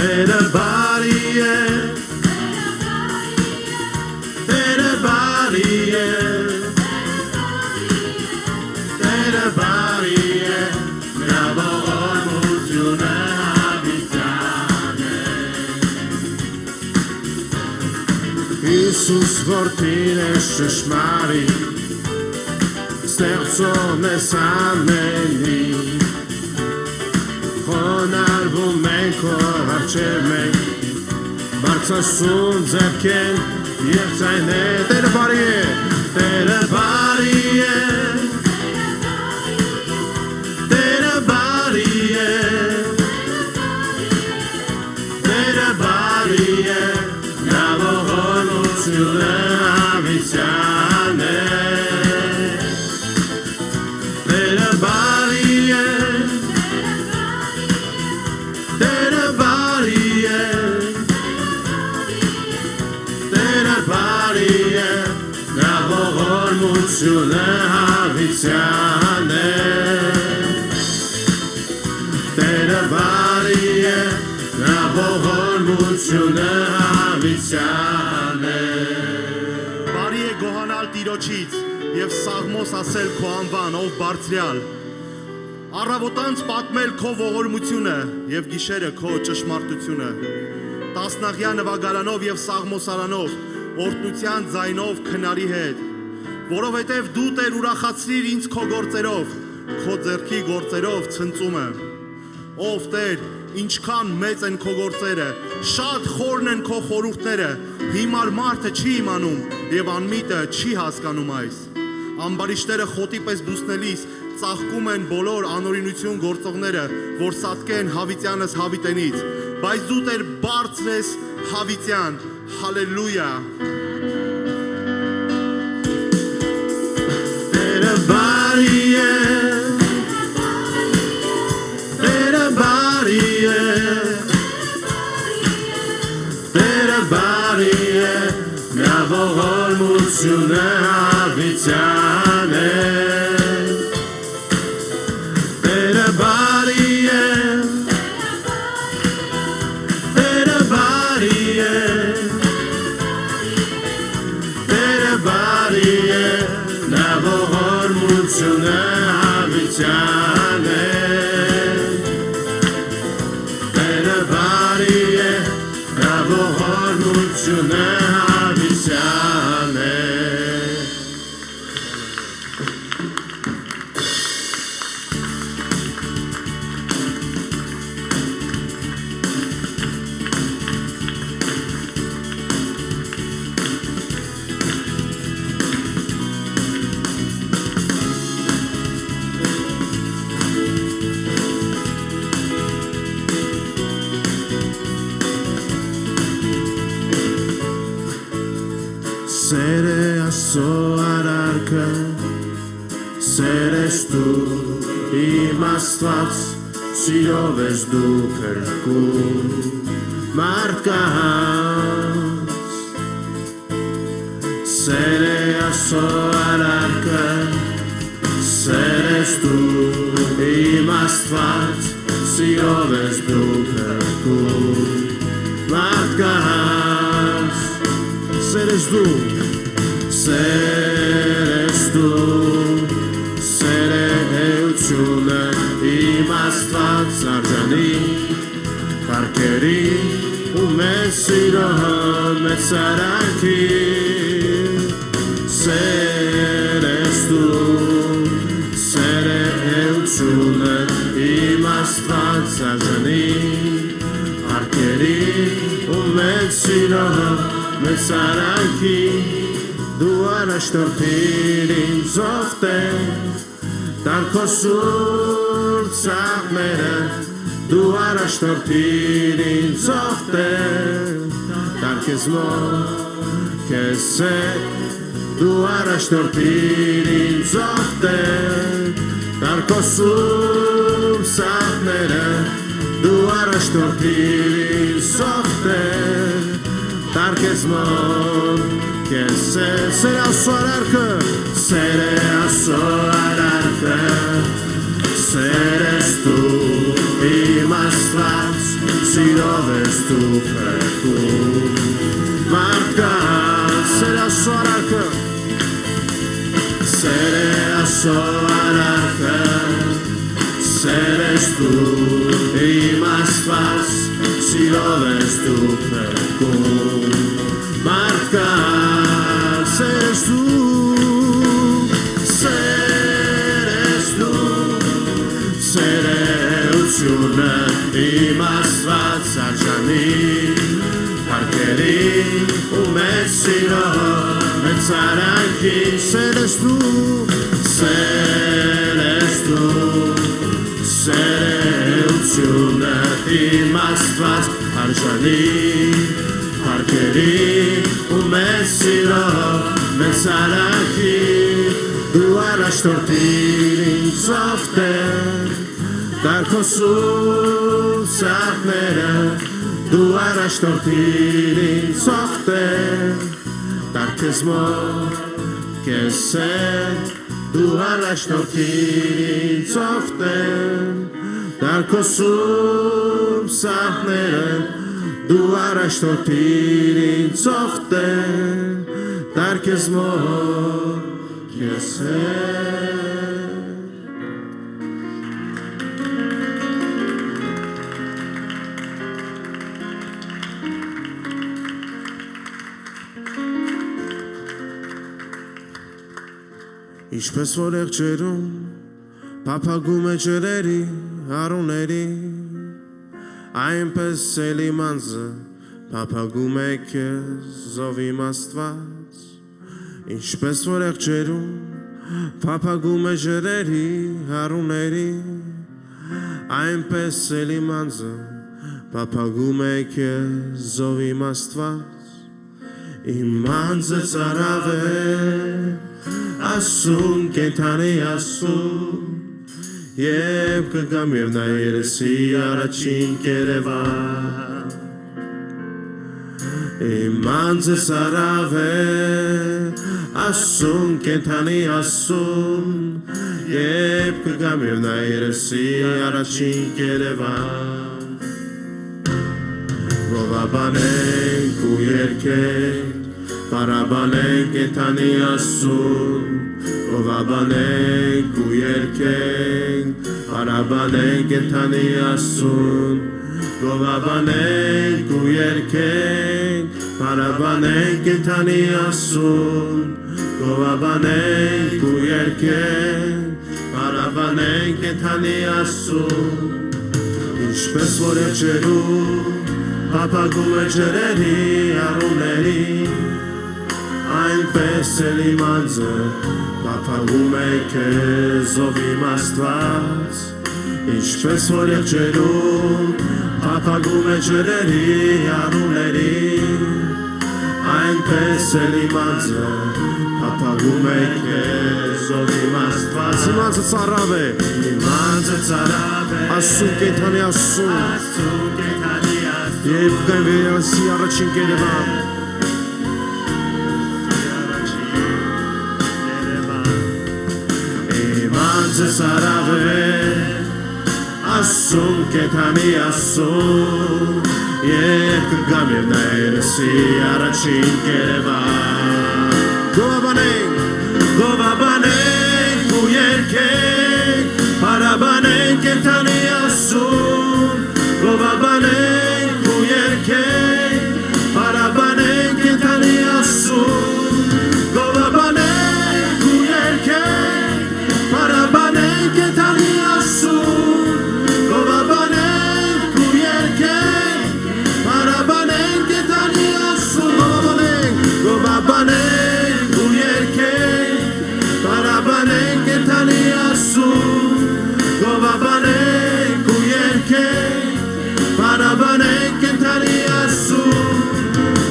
Տերը բարի է, Տերը բարի է, Տերը բարի է, նրա ողորմությունը հավիտյան է։ Հիսուս որդին է շշմարիտ, ստեղծում ես ամենին, խոնարհվում ենք քո առջև մենք, բարձրացում ձեռքեն և ձայներ, Տերը բարի է, Տերը բարի է, Տերը բարի է, Տերը բարի է, նրա ողորմությունը հավիտյան է։ Տերը բարի է, Տերը բարի է, Տերը բարի է, նրա ողորմությունը հավիտյան է։ Տերը բարի է, նրա ողորմությունը հավիտյան է։ Բարի է գոհանալ Տիրոջից և Սաղմոս ասել քո անվան, ով բարձրյալ, առավոտանց պատմել քո ողորմությունը և գիշերը քո ճշմարտությունը, տասնաղյա նվագարանով և սաղմոսարանով, օրհնության ձայնով քնարի հետ, որովհետև դու Տեր ուրախացրիր ինձ քո գործերով, քո ձեռքի գործերով ցնծում եմ։ Ով Տեր, ինչքան մեծ են քո գործերը, շատ խորն են քո խորհուրդները, հիմար մարդը չի իմանում և անմիտը չի հասկանում այս։ Ամբարիշտերը խոտի պես բուսնելիս ծաղկում են բոլոր անօրինություն գործողները, որ սատկեն հավիտյանս հավիտենից, բայց դու Տեր բարձր ես հավիտյան, հալելույա։ Տերը բարի է, Տերը բարի է, Տերը բարի է, նրա ողորմությունը հավիտյան է։ Տերը բարի է, Տերը բարի է, Տերը բարի է, նրա ողորմությունը հավիտյան է։ Տերը բարի է, նրա ողորմությունը հավիտյան է։ Սեր է Աստծո արարքը, սեր ես դու իմ Աստված, սիրով ես դու փրկում մարդկանց։ Սեր է Աստծո արարքը, սեր ես դու իմ Աստված, սիրով ես դու փրկում մարդկանց։ Սեր ես դու, սեր է էությունը իմ Աստված արժանի, պարկերի ու մեծ սիրո մեծ արանքի։ Սեր ես դու, սեր է էությունը իմ Աստված արժանի, պարկերի ու մեծ սիրո մեծ արանքի, դու առաջնորդիր ինձ ով Տեր, տար քո սուրբ ծաղմերը, դու առաջնորդիր ինձ ով Տեր, տար քեզ մոտ քեզ հետ, դու առաջնորդիր ինձ ով Տեր, տար քո սուրբ ծաղմերը, դու առաջնորդիր ինձ ով Տեր, տար քեզ մոտ քեզ հետ։ Սեր Աստծո արարքը, սեր է Աստծո արարքը, սեր ես դու իմ Աստված, սիրով ես դու փրկում մարդկանց սեր Աստծո արարքը սեր է Աստծո արարքը սեր ես դու իմ Աստված սիրով ես դու փրկում մարդկանց սեր ես դու Սերեությունը իմ Աստված արժանի Հարկերի ու մեծ սիրով մեծ արանքի Սեր ես դու Սերեությունը իմ Աստված արժանի Հարկերի ու մեծ սիրով մեծ արանքի Դու առաջնորդիր ինձ ովտեր Դարքո սուրբ սաղները Դու առաջնորդիր ինձ ովտեր Դարքեզ մոտ կեսեր Դու առաջնորդիր ինձ ովտեր Դարքո սուրբ սաղները Դու առաջնորդիր ինձ ովտեր Դարքեզ մոտ կեսեր Ինչպես որ եղջերում Պապագում է ջրերի հարուների Այնպես էլ իմ անձը Պապագում է քեզ ով իմ Աստված Ինչպես որ եղջերում Պապագում է ջրերի հարուների Այնպես էլ իմ անձը Պապագում է քեզ ով իմ Աստված Իմ անձը ծարավ է Ասում կենթանի ասում Եվ կգամ և նա երեսի առաջին կերևան Իմ անձը սարավ է Ասում կենթանի ասում Եվ կգամ և նա երեսի առաջին կերևան Գովաբանենք ու երկենք Պարաբանենք կենթանի ասում Գովաբանենք ու երկենք Պարաբանենք կենթանի ասում Գովաբանենք ու երկենք Պարաբանենք կենթանի ասում Գովաբանենք ու երկենք Պարաբանենք կենթանի ասում Ինչպես որ եղջերում Պապագում է ջրերի առուների Այնպես էլ իմ անձը Պապագում է քեզ ով իմ Աստված Ինչպես որ եղջերում Պապագում է ջրերի առուների Այնպես էլ իմ անձը Պապագում է քեզ ով իմ Աստված Իմ անձը ծարավ է Ասում կենթանի ասում Եվ կգան վերասի առաջին կերևան Իմ անձը սարավ է Ասում կենթանի ասում Եվ կգամ և նա երեսի առաջին կերևան Գովաբանենք ու երկենք Պարաբանենք կենթանի ասում Գովաբանենք ու երկենք Պարաբանենք կենթանի ասում Գովաբանենք ու երկենք Պարաբանենք կենթանի ասում Գովաբանենք ու երկենք Պարաբանենք կենթանի ասում Գովաբանենք ու երկենք Պարաբանենք կենթանի ասում Գովաբանենք ու երկենք Պարաբանենք կենթանի ասում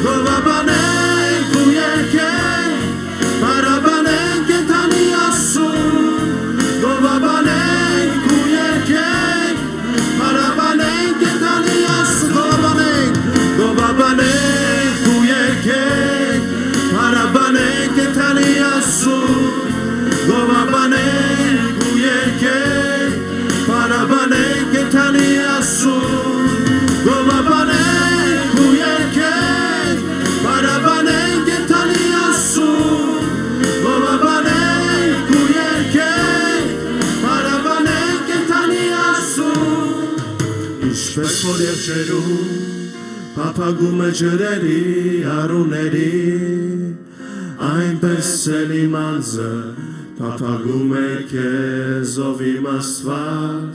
Գովաբանենք ու երկենք Պարաբանենք կենթանի ասում Գովաբանենք ու երկենք Պարաբանենք կենթանի ասում Գովաբանենք ու երկենք Պարաբանենք կենթանի ասում Գովաբանենք ու երկենք Պարաբանենք կենթանի ասում Գովաբանենք ջերում Փափագում է ջրերի արուների Այնպես էլ իմ անձը Փափագում է քեզ ով իմ Աստված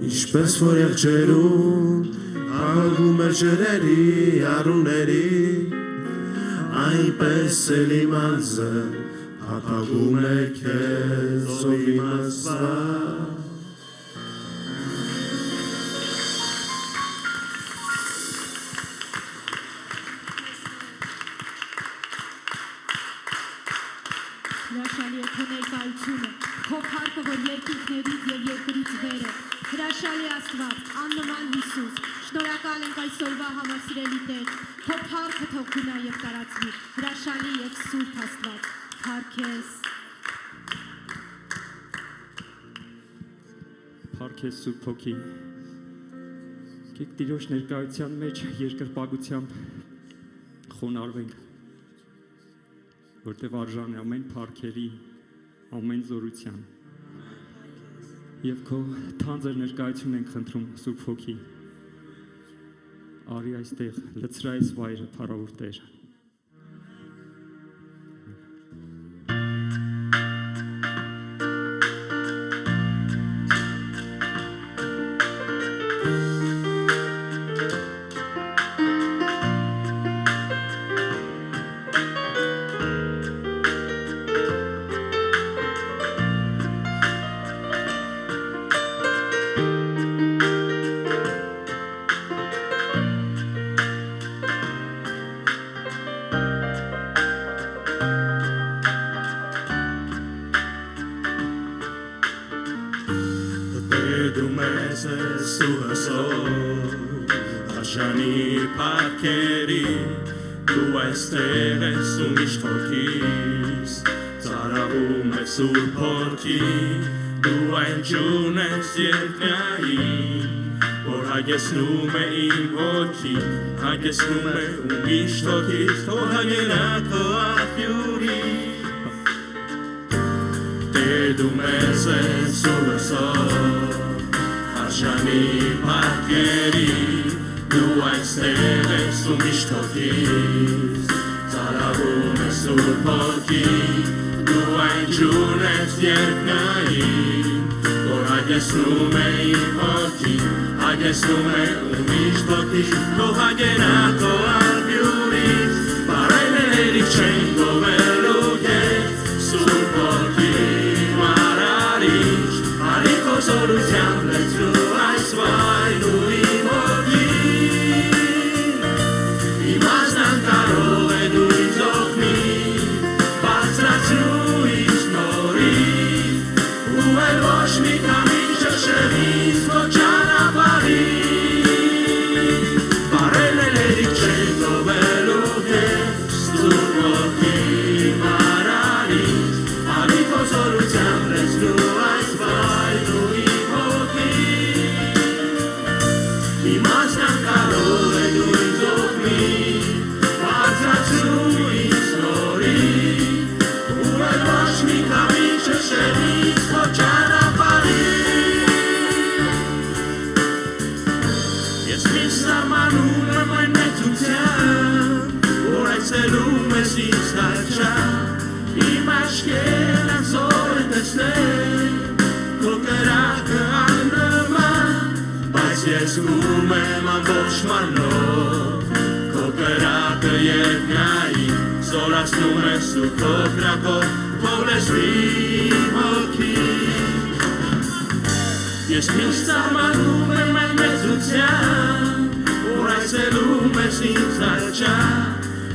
Ինչպես որ եղջերում Փափագում է ջրերի արուների Այնպես էլ իմ անձը Փափագում է քեզ ով իմ Աստված Հրաշալի է քո ներկայությունը, քո փառքը, որ երկինքներից և երկրից վեր է, հրաշալի Աստված, աննման Հիսուս, շնորհակալ ենք այսօրվա համար սիրելի Տեր, քո փառքը թող գնա և տարածվի, հրաշալի և սուրբ Աստված, փառք ես։ Փառք ես Սուրբ Հոգի։ Եկեք Տիրոջ ներկայության մեջ երկրպագությամբ խոնարհվենք, որտեղ արժան է ամեն փառքերի, ամեն զորության։ Եվ քո թանձր ներկայություն ենք խնդրում Սուրբ Հոգի։ Արի այստեղ, լցրա այս վայրը, փառավոր Տեր։ Դու մեզ ես ու հսով, արժանի փառքերի, դու այստեղ ես ու միշտ հոգիս, ծարավում ես Սուրբ Հոգի, դու այն ջուրն ես երկնային, որ հագեցնում է իմ հոգին, հագեցնում է ու միշտ հոգիս, թող հագենա քո աղբյուրին, Տեր դու մեզ ես ու հսով, Արժանի փառքերի, դու այստեղ ես ու միշտ հոգիս, ծարավում ես Սուրբ Հոգի, դու այն ջուրն ես երկնային, որ հագեցնում է իմ հոգին, հագեցնում է ու միշտ հոգիս, թող հագենա քո աղբյուրից, բարելերիք չեն գովելու քեզ, Սուրբ Հոգի մարարիչ, արի քո զորությամբ լեցրու այս վայրն ու իմ հոգին, իմաստն կարող է դու ինձ օգնի, բարձրացրու ինձ նորից, ու էլ ոչ մի քամի շշրվից քո ճանապարհին, բարելերիք չեն գովելու քեզ, Սուրբ Հոգի մարարիչ, արի քո զորությամբ լեցրու այս վայրն ու իմ հոգին, իմաստն կարող է դու ինձ օգնի, բարձրացրու ինձ նորից, ու էլ ոչ մի քամի շշրվից քո ճանապարհին, ես միշտ սահմանում եմ այն մեծությամբ, որ այցելում ես ինձ հաճախ, իմ աչքերն անզոր են տեսնել, քո կրակը աննման, բայց ես զգում եմ ամբողջ մարմնով, քո կրակը երկնային, զորացնում ես ու քո կրակով, թող լեցվի իմ հոգին, ես միշտ սահմանում եմ այն մեծությամբ, որ այցելում ես ինձ հաճախ,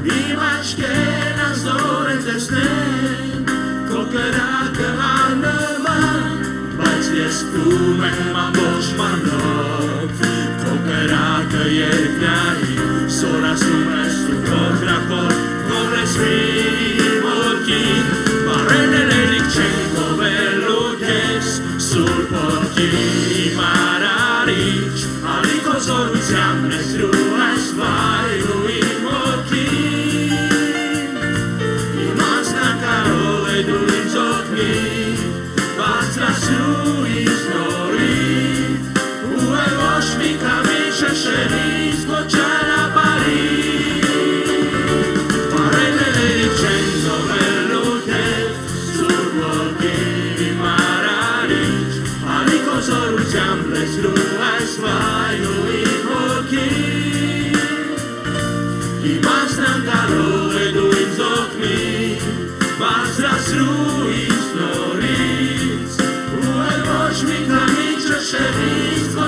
իմ աչքերն անզոր են տեսնել, քո կրակը աննման, բայց ես զգում եմ ամբողջ մարմնով, քո կրակը երկնային, զորացնում ես ու քո կրակով, թող լեցվի իմ հոգին, բարելերիք չեն գովելու քեզ, Սուրբ Հոգի մարարիչ, արի քո զորությամբ լեցրու այս վայրն ու իմ հոգին, իմաստն կարող է դու ինձ օգնի, բարձրացրու ինձ նորից, ու էլ ոչ մի քամի շշրվից քո ճանապարհին Բարենեների չեն գովելու քեզ Սուրբ ոգի մարարիչ Արի քո զորությամբ լեցրու այս վայրու իմ հոգին Իմաստն կարող է դու ինձ օգնի Բարձրացրու ինձ նորից ու էլ ոչ մի քանի ճշերից քո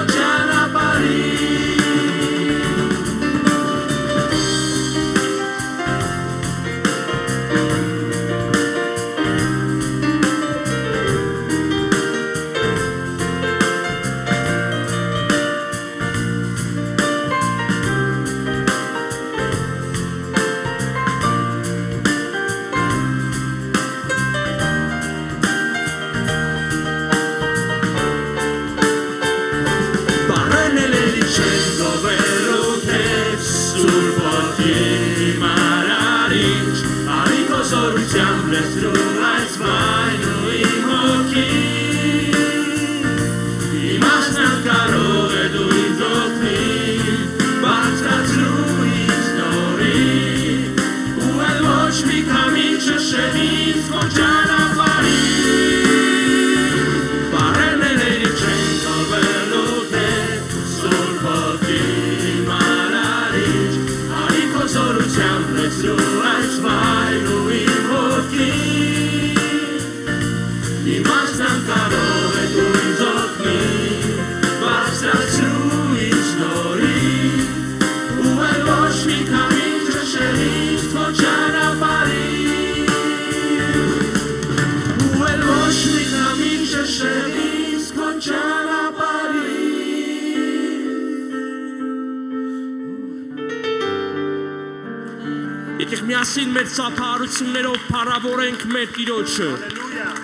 Եկեք միասին մեր ծափահարություններով փառավորենք մեր Տիրոջը։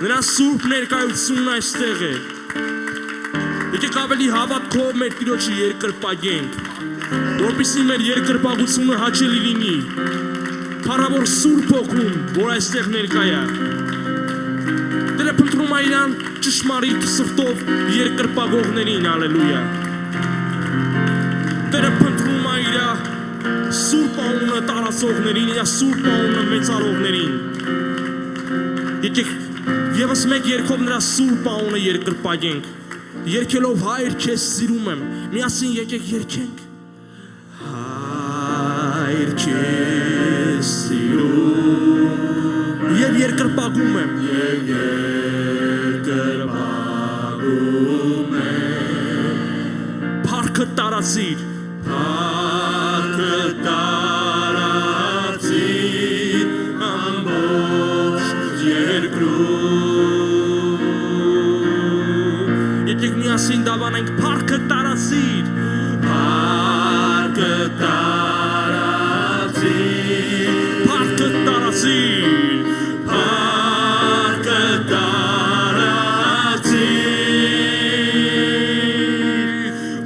Նրա սուրբ ներկայությունն այստեղ է։ Եկեք ավելի հավատքով մեր Տիրոջը երկրպագենք, որպեսզի մեր երկրպագությունը հաճելի լինի։ Փառավոր Սուրբ Հոգուն, որ այստեղ ներկա է։ Տերը փնտրում է իրան ճշմարիտ սրտով երկրպագողներին, հալելույա։ Տերը փնտրում է իր Սուրբ անունը տարածողներին, իր Սուրբ անունը մեծարողներին։ Եկեք եւս մեկ երգով նրա Սուրբ անունը երկրպագենք։ Երգելով Հայր քեզ սիրում եմ, միասին եկեք երգենք։ Հայր քեզ սիրում եւ երկրպագում եմ, Փառքը տարածիր, Եկեք միասին դավանենք փառքը տարածիր, փառքը տարածիր, փառքը տարածիր, փառքը տարածիր,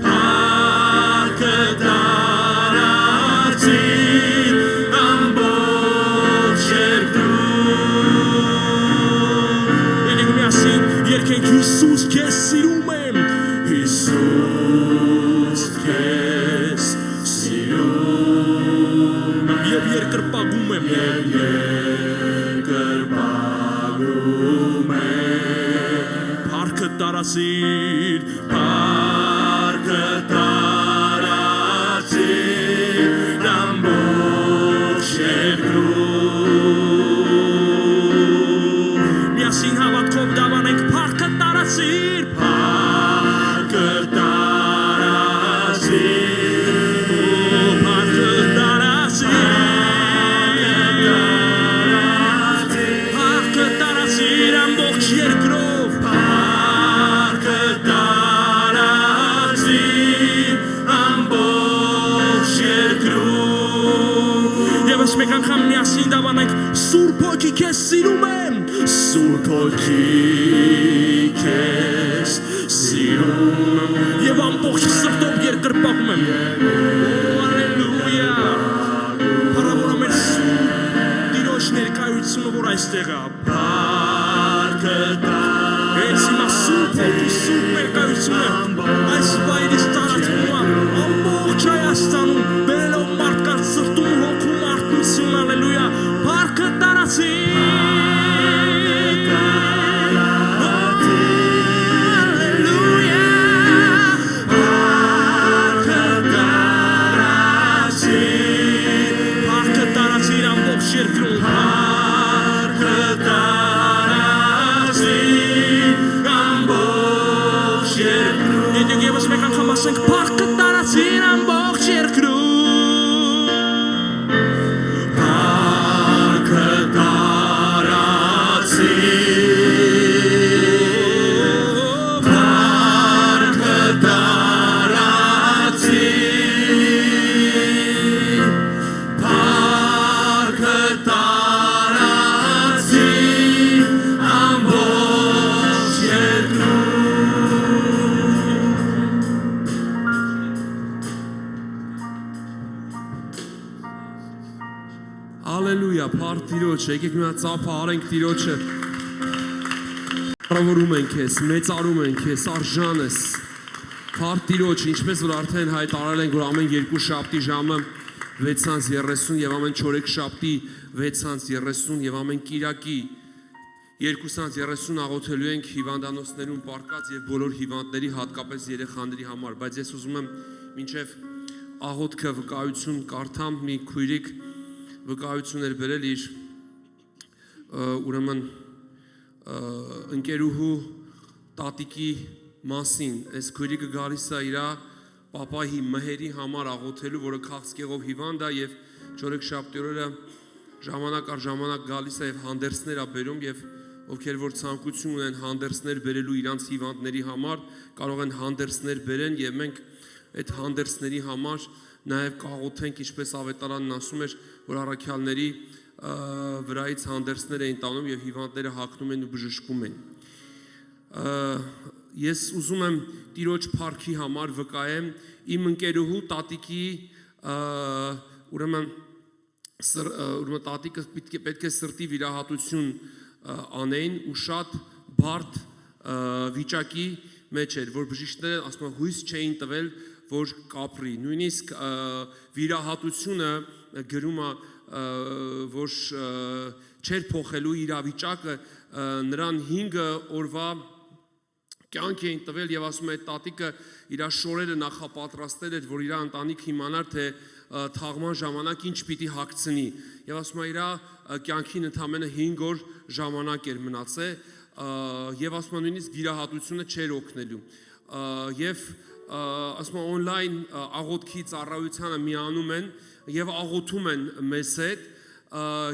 փառքը տարածիր, ամբողջ երկրում։ Եկեք միասին երգենք Հիսուս քեզ սիրում եմ, Հիսուս քեզ սիրում եմ եւ երկրպագում եմ, փառքը տարածիր, փառքը տարածիր, ամբողջ երկրում։ Միասին հավատքով դավանենք փառքը տարածիր, փառքը տարածիր, փառքը տարածիր, փառքը տարածիր ամբողջ երկրով, փառքը տարածիր ամբողջ երկրում։ Եվս մեկ անգամ միասին դավանենք Սուրբ Հոգի քեզ սիրում եմ, Սուրբ Հոգի քեզ սիրում եմ եւ ամբողջ սրտով երկրպագում եմ։ Հալելույա։ Փառավոր մեր Տիրոջ ներկայությունը, որ այստեղ է։ Փառքը տարածիր։ Հիմա Սուրբ Հոգի սուրբ ներկայությունը այս վայրից տարածվում է ամբողջ Հայաստան անուն բերելով մարդկանց սրտում հոգում արթնություն, հալելույա, փառքը տարածի։ Փառքը տարածին ամբողջ երկրում, փառքը տարածին, փառքը տարածին, փառքը տարածին ամբողջ երկրում։ Ալելույա, փառք Տիրոջը, եկեք մի հատ ծափահարենք Տիրոջը։ Շնորհավորում ենք քեզ, մեծարում ենք քեզ, արժան ես։ Փառք Տիրոջը, ինչպես որ արդեն հայտարարել ենք, որ ամեն երկու շաբթի ժամը 6:30 եւ ամեն չորեքշաբթի 6:30 եւ ամեն կիրակի 2:30 աղոթելու ենք հիվանդանոցներում պառկած եւ բոլոր հիվանդների, հատկապես երեխաների համար, բայց ես ուզում եմ մինչեւ աղոթքը վկայություն կարդամ, մի քույրիկ վկայություն էր բերել իր ուրեմն ընկերուհու տատիկի մասին։ Այս քույրիկը գալիս է իր պապայի մհերի համար աղոթելու, որը քաղցկեղով հիվանդ է եւ չորեքշաբթի օրերը ժամանակ առ ժամանակ գալիս է եւ հանդերձներ է բերում եւ ովքեր որ ցանկություն ունեն հանդերձներ բերելու իրանց հիվանդների համար, կարող են հանդերձներ բերեն եւ մենք այդ հանդերձների համար նաև կաղոթենք, ինչպես ավետարանն ասում էր, որ առաքյալների վրայից հանդերձներ էին տանում եւ հիվանդները հագնում են ու բժշկում են։ Ես ուզում եմ Տիրոջ փառքի համար վկայեմ իմ ընկերուհու տատիկի ուրեմն տատիկը պետք է սրտի վիրահատություն անեին ու շատ բարդ վիճակի մեջ էր, որ բժիշկները ասում են հույս չէին տվել, որ կապրի, նույնիսկ վիրահատությունը գրում է, որ չեր փոխելու իրավիճակը, նրան 5 օրվա կյանք էին տվել եւ ասում է տատիկը իր շորերը նախապատրաստել էր, որ իր ընտանիքը իմանար, թե թաղման ժամանակ ինչ պիտի հագցնի եւ ասում է իր կյանքին ընդամենը 5 օր ժամանակ էր մնացել եւ ասում է նույնիսկ վիրահատությունը չէր օգնելու եւ ասում է on-line աղոթքի ծառայությանը միանում են եւ աղոթում են մեզ հետ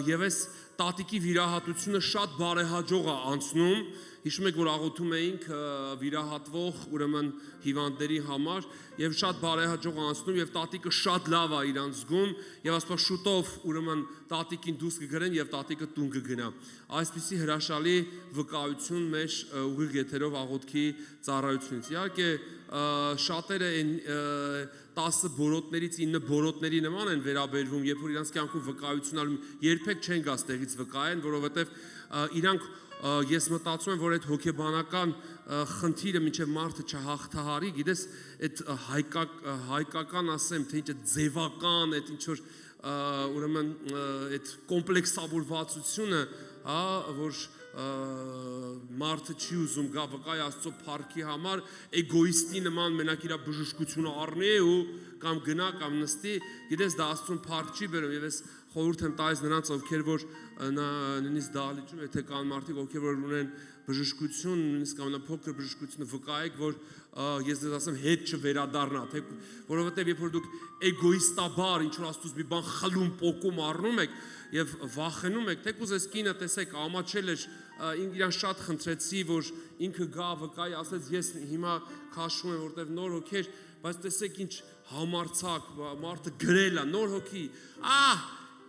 եւ այս տատիկի վիրահատությունը շատ բարեհաջող է անցնում։ Հիշում եք, որ աղոթում էինք վիրահատվող ուրեմն հիվանդների համար եւ շատ բարեհաջող անցնում եւ տատիկը շատ լավ է իրան զգում եւ ասում շուտով ուրեմն տատիկին դուրս կգրեն եւ տատիկը տուն կգնա։ Այսպիսի հրաշալի վկայություն մեր ուղիղ եթերով աղոթքի ծառայությունից։ Իհարկե շատերը այն 10 բորոտներից 9 բորոտների նման են վերաբերվում, երբ որ իրանց կյանքում վկայություն ալում, երբեք չեն գա ստեղից վկայեն, որովհետեւ իրանք ես մտածում եմ, որ այդ հոգեբանական խնդիրը մինչև մարդը չհաղթահարի, գիտես, այդ հայկական ասեմ, թե ինչ է ձևական, այդ ինչ որ ուրեմն այդ կոմպլեքսավորվածությունը, որ մարդը չի ուզում գա վկայ Աստծո փառքի համար, էգոիստի նման մենակ իր բժշկությունը առնի ու կամ գնա կամ նստի, գիտես դա Աստծուն փառք չի բերում եւ ես խորհուրդ եմ տալիս նրանց, ովքեր որ նույնիսկ դահլիճում, եթե կան մարդիկ, ովքեր որ ունեն բժշկություն, նույնիսկ ամենափոքր բժշկությունը վկայեք, որ ես դες ասեմ հետ չվերադառնա, թե որովհետեւ երբ որ դուք էգոիստաբար ինչ որ Աստծուց մի բան խլում, պոկում առնում եք եւ վախենում եք, թեկուզ այս կինը տեսեք ամաչել էր, իրան շատ խնդրեցի, որ ինքը գա վկայ, ասեց ես հիմա քաշում եմ, որտեվ նոր հոգեր, բայց տեսեք ինչ համարցակ, մարդը գրել է, նոր հոգի,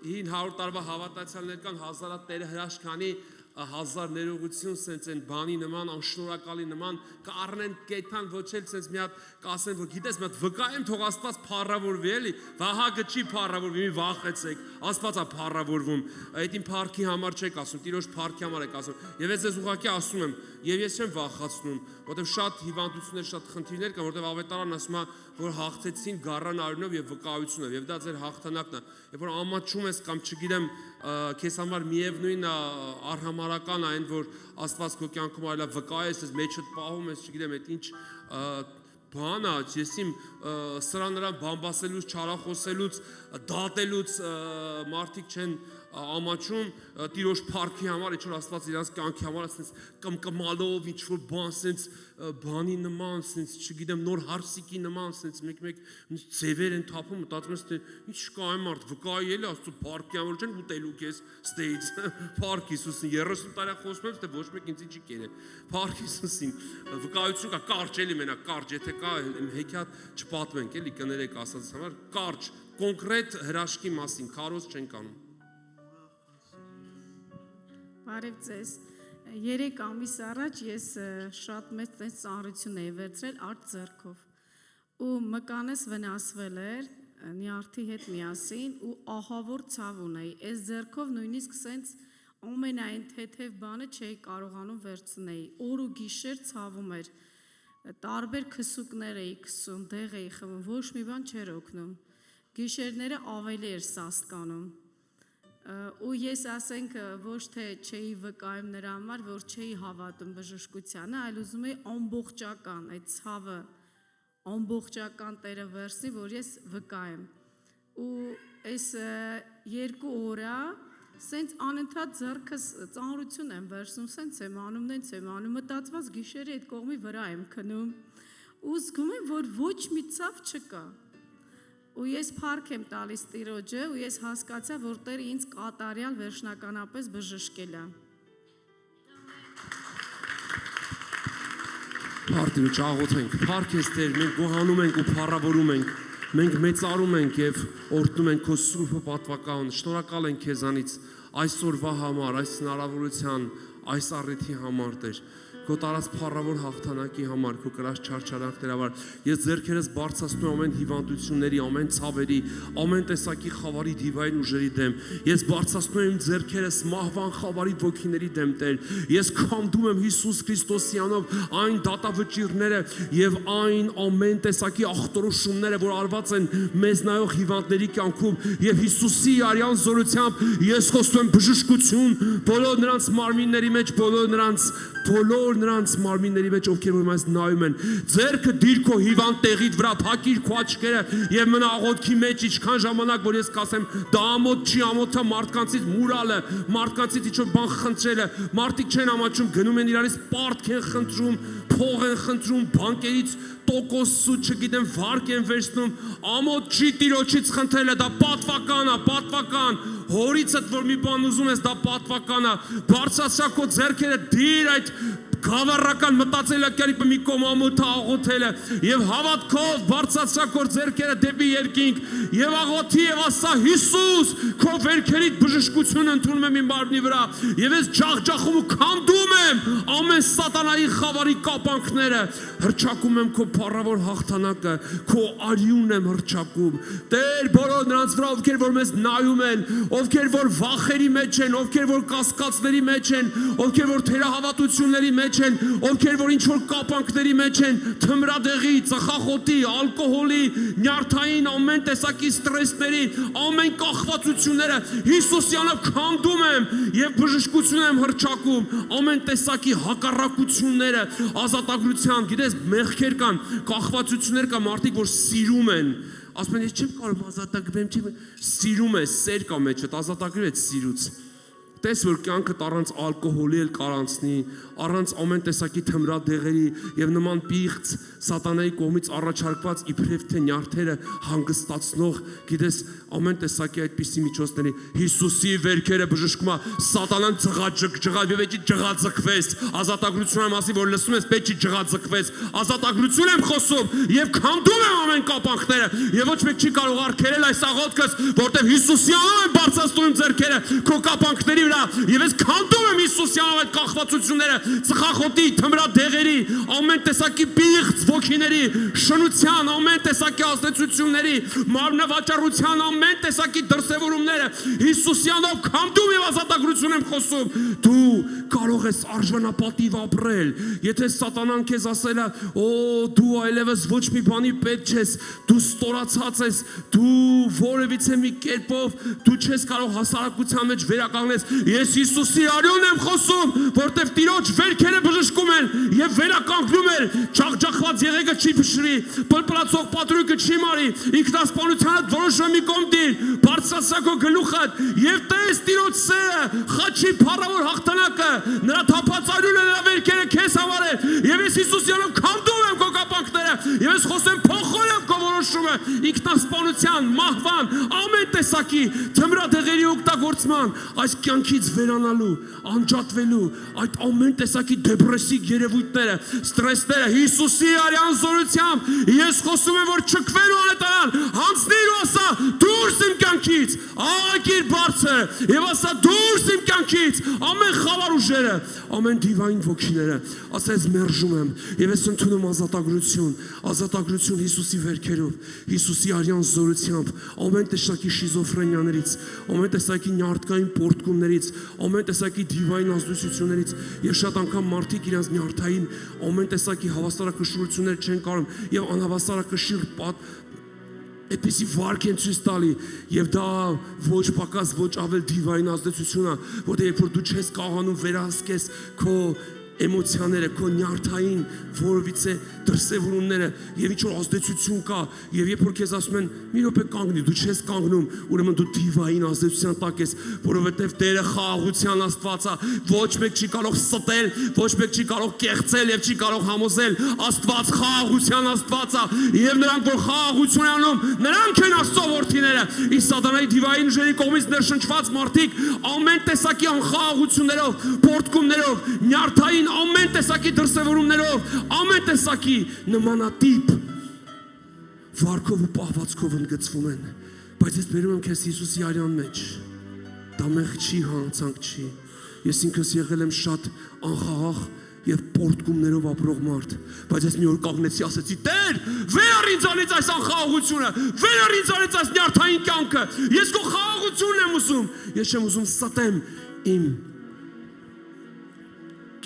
900 տարվա հավատացյալներ կան, հազարատ Տերը հրաշքանի հազար ներողություն սենց են բանի նման, անշնորհակալի նման, կառնեն կեթան ոչ էլ սենց մի հատ կասեն, որ գիտես մի հատ վկայեմ, թող Աստված փառավորվի էլի, վահագը չի փառավորվի, մի վախեցեք, Աստված է փառավորվում, այդ իմ փառքի համար չեք ասում, Տիրոջ փառքի համար եք ասում, եւ ես ձեզ ուղղակի ասում եմ, եւ ես չեմ վախացնում, որովհետեւ շատ հիվանդություններ, շատ խնդիրներ կան, որովհետեւ ավետարան ասում է, որ հաղթեցին գառան արյունով եւ վկայությունով, եւ դա ձեր հաղթանակն է, երբ որ ամաչում ես կամ չգիտեմ քեզ համար միևնույն արհամարական այն որ Աստված քո կյանքում այլա վկայես, ես մեջդ պահում ես, չգիտեմ, այդ ինչ բան է, ես իմ սրա նրան բամբասելուց, չարախոսելուց, դատելուց մարդիկ չեն ամաչում Տիրոջ փառքի համար, ինչ որ Աստված իրանց կյանքի համար ասես կմկմալով ինչ որ բան ասես բանի նման, ասես չգիտեմ նոր հարսիկի նման, ասես մեկ ձևեր են թափում, մտածում ես թե ինչ կա այն մարդ վկայի էլի Աստծո փառքի համար չեն ուտելու քեզ ստեյց փառք Հիսուսին 30 տարի խոսում եմ թե ոչ մեկ ինձ չի կերել փառք Հիսուսին վկայություն կա կարճ էլի մենակ կարճ եթե կա հեքիաթ չպատմենք էլի կներեք ասած համար կարճ կոնկրետ հրաշքի մասին քարոզ չեն կանում Բարև ձեզ 3 ամիս առաջ ես շատ մեծ ծանրություն էի վերցրել արդ ձեռքով ու մկանես վնասվել էր նյարդի հետ միասին ու ահավոր ցավ ունեի այս ձեռքով նույնիսկ սենց ամենայն թեթև բանը չէի կարողանում վերցնել օր ու գիշեր ցավում էր տարբեր քսուկներ էի քսում դեղ էի խմում ոչ մի բան չէր օգնում գիշերները ավելի էր սաստկանում ու ես ասենք ոչ թե չէի վկայում նրա համար, որ չէի հավատում բժշկությանը, այլ ուզում էի ամբողջական այդ ցավը, ամբողջական Տերը վերցնի, որ ես վկայեմ։ Ու այս 2 օրա սենց անընդհատ ձեռքս ծանրություն եմ վերցնում, սենց եմ անում, մտածված գիշերը այդ կողմի վրա եմ քնում։ Ու զգում եմ, որ ոչ մի ցավ չկա։ Ու ես փառք եմ տալիս Տիրոջը ու ես հասկացա որ Տերը ինձ կատարյալ վերջնականապես բժշկել է Փառք աղոթենք փառք ես Տեր մենք գոհանում ենք ու փառավորում ենք մենք մեծարում ենք եւ օրհնում ենք քո սուրբ պատվական շնորհակալ ենք քեզանից այսօրվա համար այս հնարավորության այս առիթի համար Տեր Քո տարած փառավոր հաղթանակի համար, քո կրած չարչարանքների համար, ես ձեռքերս բարձրացնում ամեն հիվանդությունների, ամեն ցավերի, ամեն տեսակի խավարի դիվային ուժերի դեմ։ Ես բարձրացնում եմ ձեռքերս մահվան խավարի ոգիների դեմ, Տեր։ Ես քանդում եմ Հիսուս Քրիստոսի անով այն դատավճիռները եւ այն ամեն տեսակի ախտորոշումները, որ արված են մեզ նայող հիվանդների կյանքում եւ Հիսուսի արյան զորությամբ ես խոսում եմ բժշկություն բոլոր նրանց մարմինների մեջ, բոլոր նրանց մարմինների մեջ ովքեր որ մեզ նայում են ձերքը դիր քո հիվանդ տեղիդ վրա թակիր քո աչքերը եւ մնա աղոթքի մեջ ինչքան ժամանակ որ ես կասեմ դա ամոթ չի ամոթը մարդկանցից մուրալը մարդկանցից ինչ որ բան խնդրելը մարդիկ չեն ամաչում գնում են իրարից պարտք են խնդրում փող են խնդրում բանկերից տոկոսու չգիտեմ վարկ են վերցնում ամոթ չի Տիրոջից խնդրելը դա պատվական հորիցդ որ մի բան ուզում ես դա պատվական է բարձրացրա քո ձեռքերը դիր այդ գավառական մտածելակերպը մի կողմ ամոթը աղոթելը եւ հավատքով բարձրացրա քո ձեռքերը դեպի երկինք եւ աղոթի եւ ասա Հիսուս քո վերքերից բժշկություն ընդունում եմ իմ մարմնի վրա եւ ես ջախջախում ու քանդում եմ ամեն սատանայի խավարի կապանքները հրճակում եմ քո փառավոր հաղթանակը քո արյունն եմ հրճակում Տեր բոլոր նրանց վրա ովքեր որ մեզ նայում են ովքեր որ վախերի մեջ են ովքեր որ կասկածների մեջ են ովքեր որ թերահավատությունների մեջ են ովքեր որ ինչ որ կապանքների մեջ են թմրադեղի ծխախոտի ալկոհոլի նյարդային ամեն տեսակի ստրեսների ամեն կախվածությունները Հիսուսյանով քանդում եմ եւ բժշկություն եմ հրճակում ամեն տեսակի հակառակությունները ազատագրության գիտես մեղքեր կան կախվածություններ կան մարդիկ որ սիրում են ասում են ես չեմ կարող ազատագրեմ չեմ սիրում է սեր կա մեջը ազատագրել է սիրուց Տես որ կյանքդ առանց ալկոհոլի էլ կարանցնի, առանց ամեն տեսակի թմրադեղերի եւ նման պիղծ սատանայի կողմից առաջարկված իբրև թե նյարդերը հանգստացնող, գիտես, ամեն տեսակի այդպիսի միջոցների Հիսուսի վերքերը բժշկումա սատանան ջղաձգ եւ էջի ջղաձգվես, ազատագրության մասին որ լսում ես պետք չի ջղաձգվես, ազատագրություն եմ խոսում եւ քանդում եմ ամեն կապանքները եւ ոչ մեկ չի կարող արգելել այս աղոթքս, որտեղ Հիսուսի անունով եմ բարձրացնում ձեռքերը քո կապանքների վրա վրա եւ ես քանդում եմ Հիսուսյանով այդ կախվածությունները, ծխախոտի, թմրադեղերի, ամեն տեսակի պիղծ ոգիների, շնության, ամեն տեսակի ազդեցությունների, մարմնավաճառության ամեն տեսակի դրսևորումները Հիսուսյանով քանդում եւ ազատագրություն եմ խոսում։ Դու կարող ես արժանապատիվ ապրել, եթե սատանան քեզ ասել է, «Օ, դու այլևս ոչ մի բանի պետք չես, դու ստորացած ես, դու որևիցե մի կերպով դու չես կարող հասարակության մեջ վերականգնես»։ Ես Հիսուսի արյունն եմ խոսում, որտեղ Տիրոջ վերքերը բժշկում են եւ վերականգնում են, ջախջախված եղեգը չի փշրի, պլպլացող պատրույկը չի մարի, ինքնասպանությանդ որոշում մի կողմ դիր, բարձրացրա քո գլուխդ եւ տես Տիրոջ սերը, խաչի փառավոր հաղթանակը, նրա թափած արյունը, նրա վերքերը քեզ համար է եւ ես Հիսուսյանով քանդում եմ քո կապանքները եւ ես խոսեմ փոխորեմ քո որոշումը ինքնասպանության, մահվան, ամեն տեսակի թմրադեղերի օգտագործման, այս կյանքից վերանալու, անջատվելու, այդ ամեն տեսակի դեպրեսիվ երևույթները, ստրեսները Հիսուսի արյան զորությամբ ես խոսում եմ, որ չքվելու անետանան, հանձնիր ու ասա դուրս իմ կյանքից, աղագիր բարձր եւ ասա դուրս իմ կյանքից ամեն խավար ուժերը, ամեն դիվային ոգիները, ասա ես մերժում եմ եւ ես ընդունում ազատագրություն Հիսուսի վերքերով, Հիսուսի արյան զորությամբ, ամեն տեսակի շիզոֆրենիաներից, ամեն տեսակի նյարդկային պորտկումներից, ամեն տեսակի դիվային ազդեցություններից եւ շատ անգամ մարդիկ իրենց նյարդային ամեն տեսակի հավասարակշռություններ չեն կարող եւ անհավասարակշիռ այդպիսի վարք են ցույց տալի եւ դա ոչ պակաս ոչ ավել դիվային ազդեցություն է, որտեղ երբ որ դու չես կարողանում վերահսկես քո էմոցիաները, քո նյարդային որովիցե դրսևորումները եւ ինչ որ ազդեցություն կա եւ երբ որ քեզ ասում են մի րոպե կանգնի, դու չես կանգնում, ուրեմն դու դիվային ազդեցության տակ ես, որովհետեւ Տերը խաղաղության Աստված է, ոչ մեկ չի կարող ստել, ոչ մեկ չի կարող կեղծել եւ չի կարող համոզել, Աստված խաղաղության Աստված է եւ նրանք որ խաղաղություն են անում, նրանք են Աստծո որդիները, իսկ սատանայի դիվային ուժերի կողմից ներշնչված մարդիկ ամեն տեսակի անխաղաղություններով, պորտկումներով, նյարդային ամեն տեսակի դրսևորումներով, ամեն տեսակի նմանատիպ վարքով ու պահվածքով ընդգծվում են, բայց ես բերում եմ քեզ Հիսուսի արյան մեջ, դա մեղ չի, հանցանք չի, ես ինքս եղել եմ շատ անխաղաղ եւ պորտկումներով ապրող մարդ, բայց ես մի օր կանգնեցի, ասեցի Տեր, վեր առ ինձանից այս անխաղաղությունը, վեր առ ինձանից այս նյարդային կյանքը, ես քո խաղաղությունն եմ ուզում, ես չեմ ուզում ստեմ իմ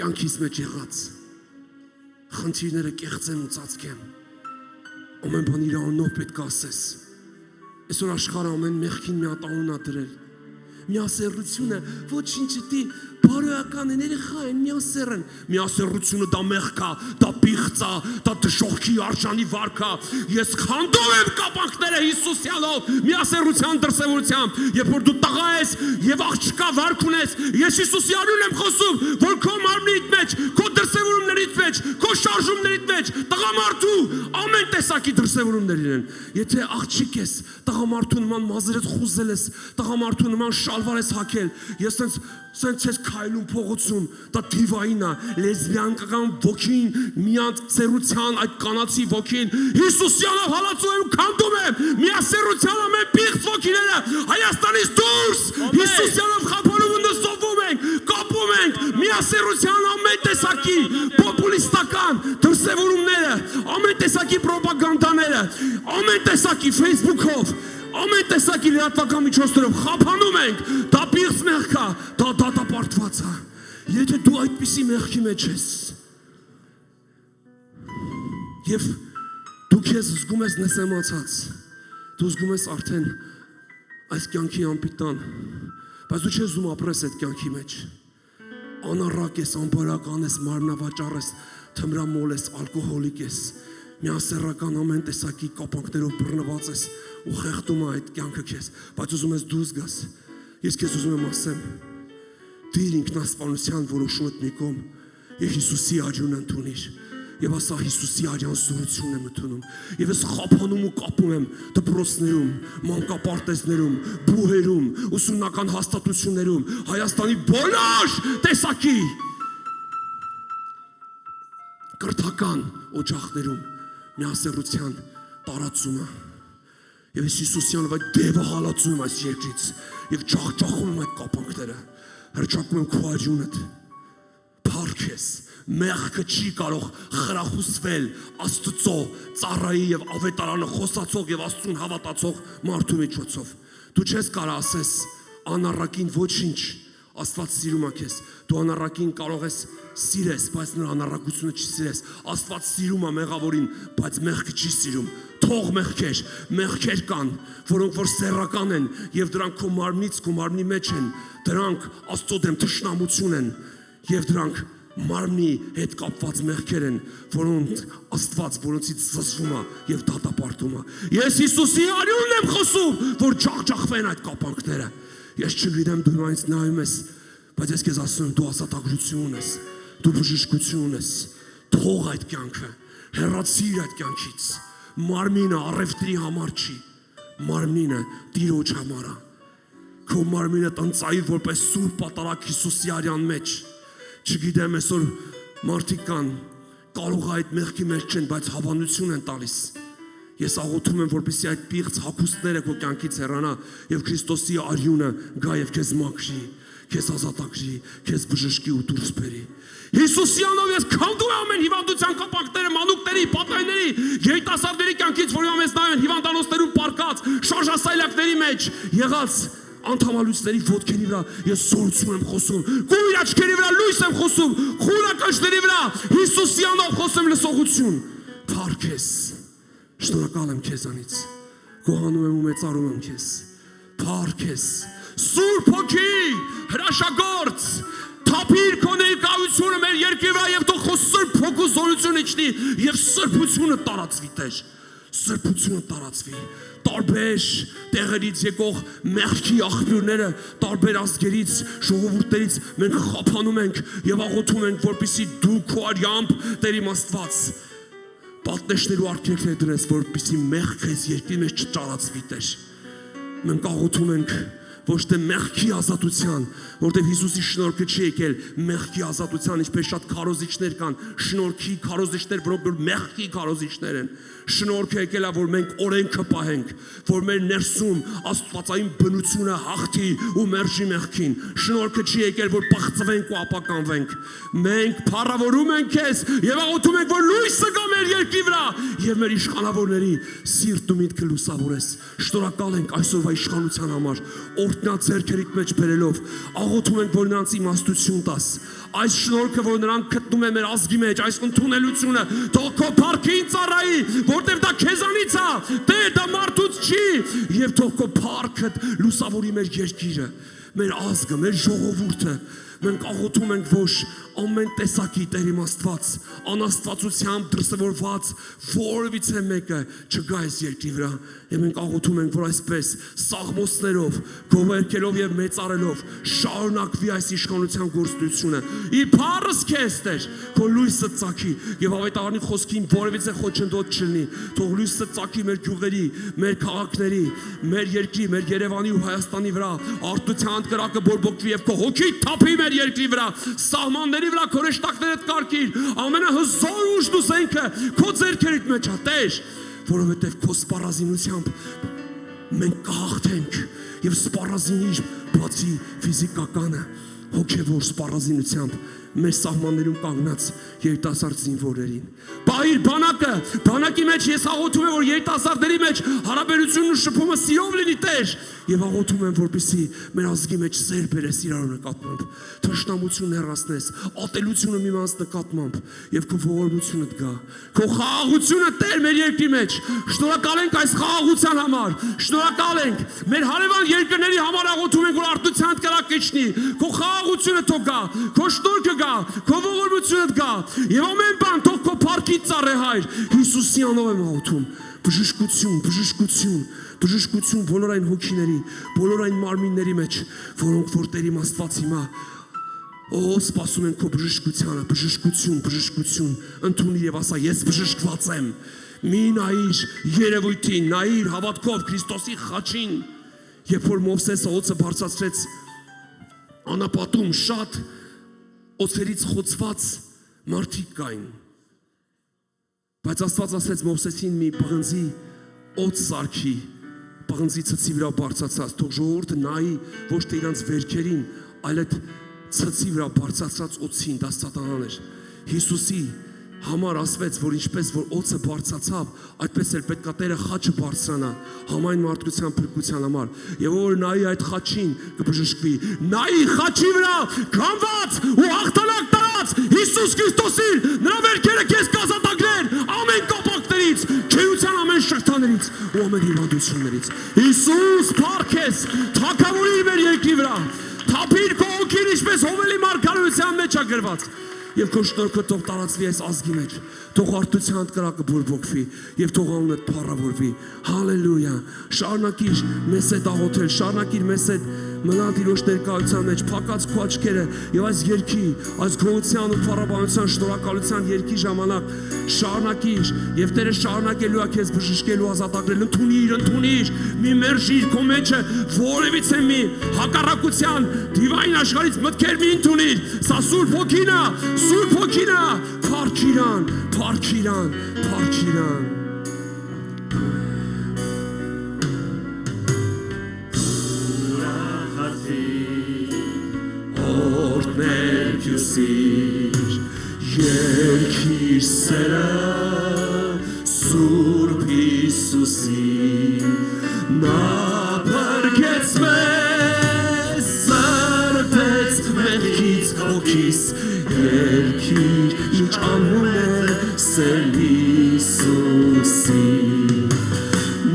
կյանքից մեջ եղած խնդիրները կեղծեմ ու ծածկեմ, ամեն բան իր անունով պետք է ասես, այսօր աշխարհը ամեն մեղքին մի հատ անուն ա դրել, միասեռությունը ոչինչ չտի, բարոյական են, երեխա են, միասեռությունը դա մեղք է, դա պիղծ է, դա դժոխքի արժանի վարք է, ես քանդում եմ կապանքները Հիսուսյանով, միասեռության դրսևորությամբ, երբ որ դու տղա ես եւ աղջկա վարք ունես, ես Հիսուսի անունն եմ խոսում, որ քո մարմնիդ մեջ, քո դրսևորումներից մեջ, քո շարժումներից մեջ, տղամարդու ամեն տեսակի դրսևորումներ իրեն, եթե աղջիկ ես, տղամարդու նման մազերդ խուզել ես, տղամարդու նման շալվար ես հագել, ես սենց ես քայլում փողոցում, դա դիվային է, լեսբիանական ոգին, միասեռության այդ կանացի ոգին, Հիսուսյանով հալածում եմ, քանդում եմ, միասեռության ամեն պիղծ ոգիները, Հայաստանից դուրս, Հիսուսյանով խափանում ու նստովում ենք, կապում ենք, միասեռության ամեն տեսակի պոպուլիստական դրսևորումները, ամեն տեսակի պրոպագանդաները, ամեն տեսակի Facebook-ով, ամեն տեսակի լրատվական միջոցներով խափանում ենք, դա պիղծ մեղք է, դա դատապարտված է, եթե դու այդպիսի մեղքի մեջ ես եւ դու քեզ զգում ես նսեմացած, դու զգում ես արդեն այս կյանքի անպիտան, բայց դու չես զգում ապրես այդ կյանքի մեջ, անառակ ես, անբարական ես, մարմնավաճառ ես, թմրամոլ ես, ալկոհոլիկ ես, միասեռական ամեն տեսակի կապանքներով բռնված ես ու խեղդում է այդ կյանքը քեզ, բայց ուզում ես դուրս գաս, ես քեզ ուզում եմ ասեմ, դիր ինքնասպանության որոշումդ մի կողմ եւ Հիսուսի արյունը ընդունիր եւ ասա Հիսուսի արյան զորությունն եմ ընդունում եւ ես խափանում ու կապում եմ դպրոցներում, մանկապարտեզներում, բուհերում, ուսումնական հաստատություններում, Հայաստանի բոլոր տեսակի կրթական օջախներում միասեռության տարածումը եւ ես Հիսուսյանով այդ դևը հալածում եմ այս երկրից եւ ջախջախում եմ այդ կապանքները Հրճակում եմ քո արյունդ։ Փառք ես։ Մեղքը չի կարող խրախուսվել Աստծո ծառայի եւ ավետարանը խոսացող եւ Աստծուն հավատացող մարդու միջոցով։ Դու չես կարող ասես անառակին ոչինչ, Աստված սիրում է քեզ։ Դու անառակին կարող ես սիրես, բայց նրա անառակությունը չի սիրես։ Աստված սիրում է մեղավորին, բայց մեղքը չի սիրում։ Թող մեղքեր կան, որոնք որ սեռական են եւ դրանք քո մարմնից, քո մարմնի մեջ են։ Դրանք Աստծո դեմ թշնամություն են եւ դրանք մարմնի հետ կապված մեղքեր են, որոնց Աստված որոնցից զսվում է եւ դատապարտում է։ Ես Հիսուսի արյունն եմ խոսում, որ ջախջախվեն այդ կապանքները։ Ես չգիտեմ դու ինձ նայում ես, բայց ես քեզ ասում եմ դու ազատագրություն ունես, դու բժշկություն ունես։ Թող այդ կյանքը, հեռացիր այդ կյանքից։ Մարմինը առևտրի համար չի, մարմինը Տիրոջ համար է։ Քո մարմինը տնծայի որպես սուրբ պատարագ Հիսուսի արյան մեջ։ Չգիտեմ այսօր մարդիկ կան, կարող է այդ մեղքի մեջ չեն, բայց հավանություն են տալիս։ Ես աղոթում եմ, որպեսզի այդ պիղծ հագուստները քո կյանքից հեռանա եւ Քրիստոսի արյունը գա եւ քեզ մաքրի, քեզ ազատագրի, քեզ բժշկի ու դուրս բերի։ Հիսուսի անունով ես քանդում եմ ամեն հիվանդության կապակները, մանուկների, պատայների, երիտասարդների կյանքից, որ ամենս նայեն հիվանդանոցներում պարկած, շարժասայլակների մեջ եղած անդամալույսների ոտքերի վրա ես զորություն եմ խոսում, կույր աչքերի վրա լույս եմ խոսում, խորակաշների վրա Հիսուսի անունով խոսեմ լսողություն։ Փառք ես։ Շնորհակալ եմ քեզանից։ Գոհանում եմ ու մեծարում եմ քեզ։ Փառք ես։ Սուրբ Հոգի, հրաշագործ, թափիր քո ներկայությունը մեր երկրի վրա եւ թող քո Սուրբ Հոգու զորությունը իջնի եւ սրբությունը տարածվի Տեր։ Սրբությունը տարածվի։ Տարբեր տեղերից եկող մեղքի աղբյուրները, տարբեր ազգերից, ժողովուրդներից մենք խափանում ենք եւ աղոթում ենք, որպեսզի դու քո արյամբ Տեր իմ Աստված պատնեշներու արգելքներ դրես, որպեսզի մեղքը այս երկրի մեջ չտարածվի Տեր։ Մենք աղոթում ենք ոչ թե մեղքի ազատության, որտեղ Հիսուսի շնորհքը չի եկել մեղքի ազատության, ինչպես շատ քարոզիչներ կան, շնորհքի քարոզիչներ, որոնք մեղքի քարոզիչներ են։ Շնորհքը եկել է, որ մենք օրենքը պահենք, որ մեր ներսում աստվածային բնությունը հաղթի ու մերժի մեղքին։ Շնորհքը չի եկել, որ պղծվենք ու ապականվենք։ Մենք փառավորում ենք քեզ եւ աղոթում ենք, որ լույսը գա մեր երկրի վրա եւ մեր իշխանավորների սիրտ ու միտքը լուսավորես։ Շնորհակալ ենք այսօրվա իշխանության համար, օրհնա ձեռքերիդ մեջ բերելով, աղոթում ենք, որ նրանց իմաստություն տաս։ Այս շնորհքը, որ նրանք գտնում են մեր ազգի մեջ, այս ընդունելությունը, թող քո փառքին ծառայի, որտեղ դա քեզանից է, Տեր, դա մարդուց չի, եւ թող քո փառքը լուսավորի մեր երկիրը, մեր ազգը, մեր ժողովուրդը։ Մենք աղոթում ենք, որ ամեն տեսակի Տեր իմ Աստված, անաստվածությամբ դրսևորված որևիցե մեկը չգա այս երկրի վրա։ Եվ մենք աղոթում ենք, որ այսպես սաղմոսներով, գովերքելով եւ մեծարելով շարունակվի այս իշխանության գործունեությունը։ Ի փառս քեզ Տեր, քո լույսը ծագի եւ ավետարանի խոսքին որևիցե խոչընդոտ չլինի։ Թող լույսը ծագի մեր գյուղերի, մեր քաղաքների, մեր երկրի, մեր Երևանի ու Հայաստանի վրա, արտության կրակը բորբոքվի եւ քո հոգի թափի մեր երկրի վրա, սահմանների վրա քո ռեշտակներդ կարգիր, ամենահզոր ուժն ու զենքը քո ձեռքերիդ մեջ է, Տեր, որովհետև քո սպառազինությամբ մենք կհաղթենք եւ սպառազինի բացի ֆիզիկականը, հոգեվոր սպառազինությամբ մեր սահմաններում կանգնած երիտասարդ զինվորերին։ Բայր բանակը, բանակի մեջ ես աղոթում եմ, որ երիտասարդների մեջ հարաբերությունն ու շփումը սիրով լինի Տեր, եւ աղոթում եմ, որպեսզի մեր ազգի մեջ սեր բերես իրար նկատմամբ, թշնամություն հեռացնես, ատելությունը միմյանց նկատմամբ եւ քո ողորմությունը գա։ Քո խաղաղությունը Տեր մեր երկրի մեջ։ Շնորհակալ ենք այս խաղաղության համար։ Շնորհակալ ենք մեր հարևան երկրների համար աղոթում ենք, որ արտության կրակ իջնի։ Քո խաղաղությունը թող գա, քո շնորհքը գա, քո ողորմությունը գա եւ ամեն բան թող քո փառքի ծառե Հայր Հիսուսի անունով եմ աղոթում։ Բժշկություն, բժշկություն, բժշկություն բոլոր այն հոգիների, բոլոր այն մարմինների մեջ, որոնք որ Տեր իմ Աստված հիմա սպասում են քո բժշկությանը, բժշկություն, բժշկություն, ընդունի եւ ասա ես բժշկված եմ։ Մի նայիր երևույթին, նայիր հավատքով Քրիստոսի խաչին, երբ որ Մովսեսը օձը բարձրացրեց անապատում շատ օձերից խոցված մարդիկ կային։ Բայց Աստված ասեց Մովսեսին մի պղնձի օձ սարքի, պղնձի ցցի վրա բարձրացած, թող ժողովուրդը նայի ոչ թե իրանց վերքերին, այլ այդ ցծի վրա բարձրացած օծին դա սատանան էր։ Հիսուսի համար ասվեց, որ ինչպես որ օծը բարձրացավ, այդպես էլ պետքա Տերը խաչը բարձրանա համայն մարդկության փրկության համար։ Եվ որ նայի այդ խաչին կբժշկվի, նայի խաչի վրա գանված ու հաղթանակ տարած Հիսուս Քրիստոսին, նրա վերքերը քեզ կազատագրեն ամեն կապակներից, քեյության ամեն շղթաներից ու ամեն հիվանդություններից։ Հիսուս փառքես, թագավորի մեր երկրի վրա, թափիր քո հոգին ինչպես Հովելի մարգարեության մեջ է գրված։ Եվ քո շնորհքը թող տարածվի այս ազգի մեջ, թող արդյունության կրակը բորբոքվի եւ թող անունդ փառավորվի։ Հալելույա։ Շարունակիր մեզ հետ աղոթել, շարունակիր մեզ հետ մնալ Տիրոջ ներկայության մեջ, փակած քո աչքերը եւ այս երկի, այս գոհության ու փառաբանության շնորհակալության երկի ժամանակ շարունակիր եւ Տերը շարունակելու է քեզ բժշկելու, ազատագրել, ընդունիր, մի մերժիր քո մեջը որևիցե մի հակառակության դիվային աշխարհից մտքեր մի ընդունիր։ Սա Սուրբ Հոգին է, փառքիրան։ Օրդներ քյուսիր, երկիր սերը, Սուրբ Հիսուսի, նա բարգեց մեզ, սրբեց մեղքից հոգիս, երկիր ինչ անուն է սեր Հիսուսի,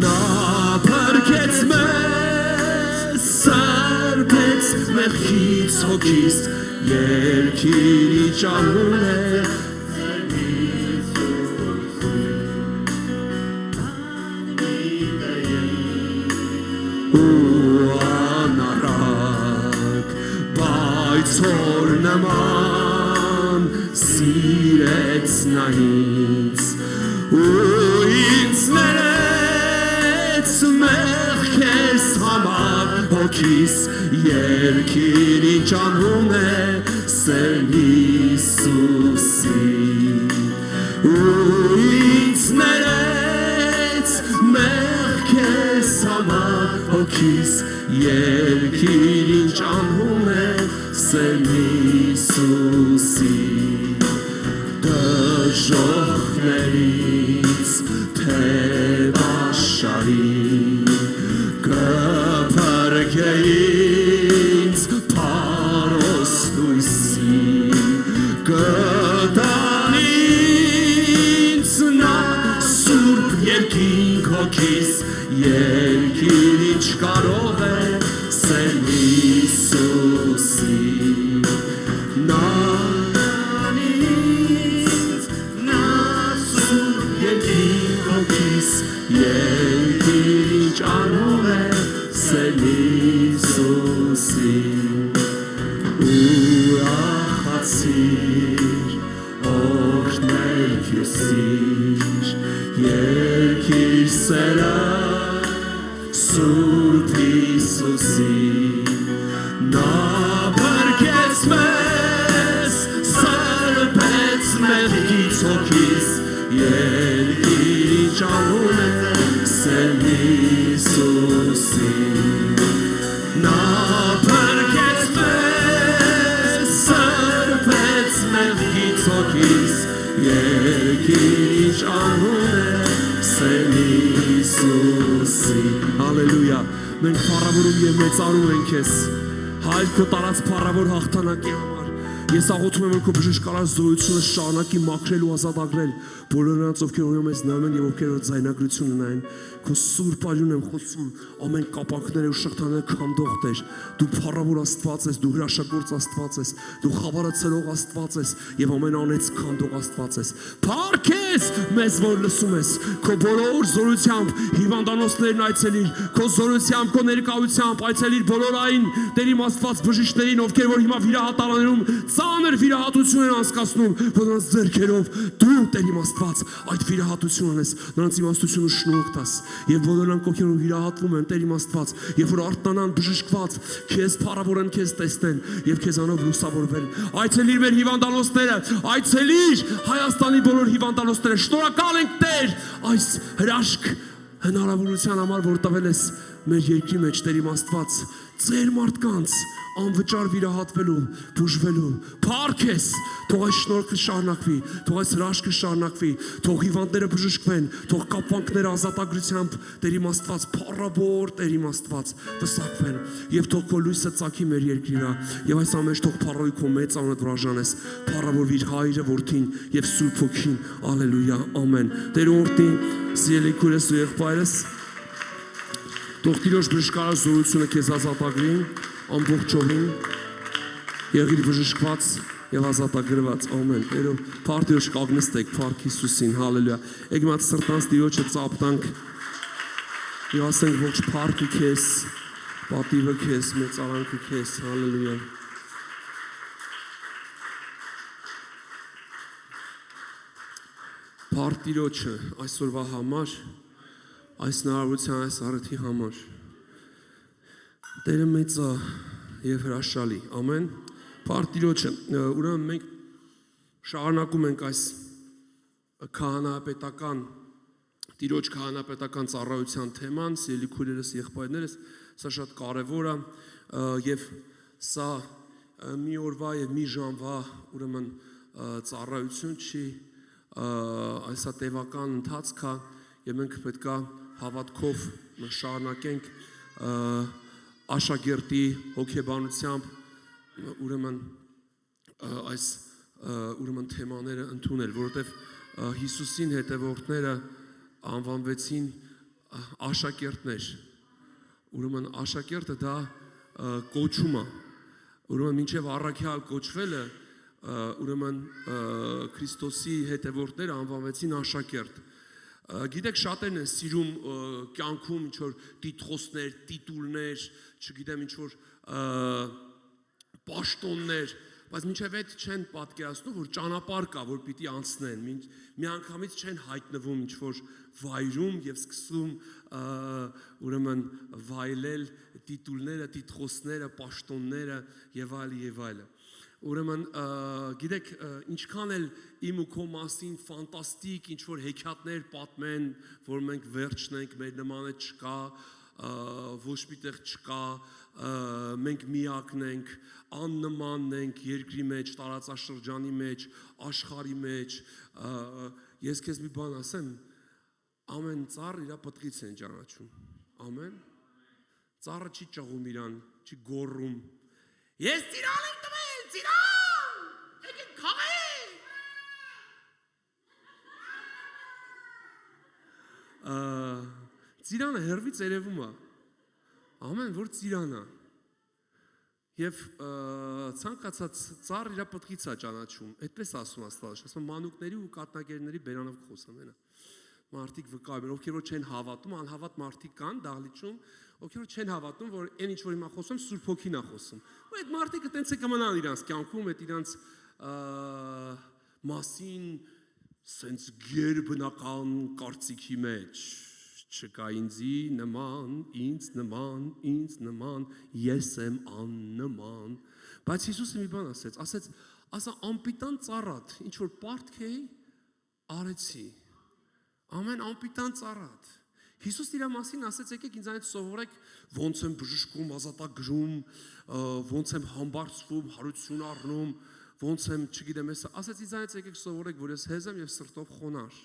նա բարգեց մեզ, սրբեց մեղքից հոգիս, երկիր ինչ անուն է ու անառակ բայցոր նման սիրեց նա ինձ ու ինձ ներեց մեղքերս համար հոգիս երկիր ինչ անուն է սեր Հիսուսի ու ինձ ներեց մեղքերս համար հոգիս երկիր ինչ անուն է սեր Հիսուսի դժոխներից թե աշխարհի կփրկե ինձ փարոս լույսի կտան ինձ նա սուրբ երկինք հոգիս երկիր ինչ կարող է սեր Հիսուսի նա երկիր ինչ անուն է սեր Հիսուսի ու ախացիր օրհներ քյուսիր երկիր սերը Սուրբ Հիսուսի նա բարգեց մեզ սրբեց մեղքից հոգիս երկիր ինչ անուն է սեր Հիսուսի նա բարգեց մեզ սրբեց մեղքից հոգիս երկիր ինչ անուն է սեր Հիսուսի Հալելույա մենք փառավորում եւ մեծարում ենք քեզ հայր քո տարած փառավոր հաղթանակի համար Ես աղոթում եմ որ քո բժշկարար զորությունը շարունակի մաքրել ու ազատագրել բոլոր նրանց ովքեր որ մեզ նայում են եւ ովքեր որ ձայնագրություն ունեն քո սուրբ այլուն եմ խոսում ամեն կապակները ու շղթաները քանդող Տեր դու փառավոր Աստված ես դու հրաշագործ Աստված ես դու խավարը ցրող Աստված ես եւ ամեն անեց քանդող Աստված ես փառքես մեզ որ լսում ես քո բոլոր զորությամբ հիվանդանոցներն այցելիր քո զորությամբ քո ներկայությամբ այցելիր բոլոր այն Տեր իմ Աստված բժիշկներին ովքեր որ հիմա վիրահատարաններում ծանր վիրահատություն են անցկացնում որ նրանց ձեռքերով դու Տեր իմ Աստված այդ վիրահատությունը ես նրանց իմաստությունը շնորհք տաս եւ բոլոր նրանք ովքեր վիրահատվում են Տեր իմ Աստված եւ որ արթնանան բժշկված քեզ փառավորեն քեզ տեսնեն եւ քեզանով լուսավորվեն այցելիր մեր հիվանդանոցները այցելիր Հայաստանի բոլոր հիվանդանոցները շնորհակալ ենք Տեր այս հրաշք հնարավորության համար որ տվել ես մեր երկրի մեջ Տեր իմ Աստված ծեր մարդկանց անվճար վիրահատվելու, բուժվելու։ Փառք ես, թող այս շնորհքը շարունակվի, թող այս հրաշքը շարունակվի, թող հիվանդները բժշկվեն, թող կապանքները ազատագրությամբ Տեր իմ Աստված փառաբոր Տեր իմ Աստված տսակվեն եւ թող քո լույսը ծագի մեր երկրի վրա եւ այս ամենը թող փառոյ քո մեծ անունդ վրաժանես, փառավորվիր Հայրը, Որդին եւ Սուրբ Հոգին։ Ալելույա, ամեն։ Տեր օրհնի սիրելի քույրս ու եղբայրս, թող Տիրոջ բժշկարար զորությունը քեզ ազատագրի ամբողջովին, եղիր բժշկված եւ ազատագրված, ամեն։ Տերով փառք կանգնստեք, փառք Հիսուսին, հալելույա։ Եկեք մատ սրտանց Տիրոջը ծափտանք եւ ասենք ողջ փառքը քեզ, պատիվը քեզ, մեծարանքը քեզ, հալելույա։ Փառք Տիրոջը այսօրվա համար, այս հնարավորության, այս առիթի համար։ Տերը մեծ է եւ հրաշալի, ամեն։ Փառք Տիրոջը, ուրեմն մենք շարունակում ենք այս քահանայապետական Տիրոջ քահանայապետական ծառայության թեման, սիրելի քույրերս, եղբայրներս, սա շատ կարևոր է եւ սա մի օրվա եւ մի ժամվա ուրեմն ծառայություն չի, այսա տևական ընթացք է եւ մենք պետք է հավատքով շարունակենք աշակերտի հոգեբանությամբ ուրեմն այս ուրեմն թեմաները ընդունել, որովհետև Հիսուսին հետևորդները անվանվեցին աշակերտներ։ Ուրեմն աշակերտը դա կոչում է։ Ուրեմն մինչև առաքյալ կոչվելը ուրեմն Քրիստոսի հետևորդները անվանվեցին աշակերտ։ Գիտեք, շատերն են սիրում կյանքում ինչ-որ տիտղոսներ, տիտուլներ, չգիտեմ ինչ-որ պաշտոններ, բայց մինչև այդ չեն պատկերացնում, որ ճանապարհ կա, որ պիտի անցնեն, միանգամից չեն հայտնվում ինչ-որ վայրում եւ սկսում ուրեմն վայելել տիտուլները, տիտղոսները, պաշտոնները եւ այլը։ Ուրեմն գիտեք, ինչքան էլ իմ ու քո մասին ֆանտաստիկ ինչ-որ հեքիաթներ պատմեն, որ մենք վերջն ենք, մեր նմանը չկա, ոչ մի տեղ չկա, մենք միակն ենք, աննմանն ենք երկրի մեջ, տարածաշրջանի մեջ, աշխարհի մեջ, ես քեզ մի բան ասեմ, ամեն ծառ իր պտղից են ճանաչում, ամեն, ծառը չի ճղում իրան, չի գոռում, ես ծիրան եմ տվել, ծիրան, եկեք քաղեք, ծիրանը հեռվից երևում է, ամեն, որ ծիրան է, և ցանկացած ծառ իր պտղից է ճանաչում, այդպես ասում Աստված, ասում մանուկների ու կատնագերների բերանով խոսում, մարդիկ վկայում են, ովքեր որ չեն հավատում, անհավատ մարդիկ կան դահլիճում, ովքեր որ չեն հավատում, որ այն ինչ որ հիմա խոսում, Սուրբ Հոգին է խոսում։ Ու այդ մարդիկը տենց է կմնան իրանց կյանքում, այդ իրանց մասին սենց գերբնական կարծիքի մեջ չկա ինձ նման, ես եմ աննման։ Բայց Հիսուսը մի բան ասեց, ասա անպիտան ծառատ, ինչ որ պարտք էի, արեցի։ Ամեն անպիտան ծառատ։ Հիսուս իր մասին ասեց, եկեք ինձանից սովորեք ոնց եմ բժշկում, ազատագրում, ոնց եմ համբարձվում, հարություն առնում, ոնց եմ, չգիտեմ, ասեց ինձանից եկեք սովորեք, որ ես հեզ եմ եւ սրտով խոնար։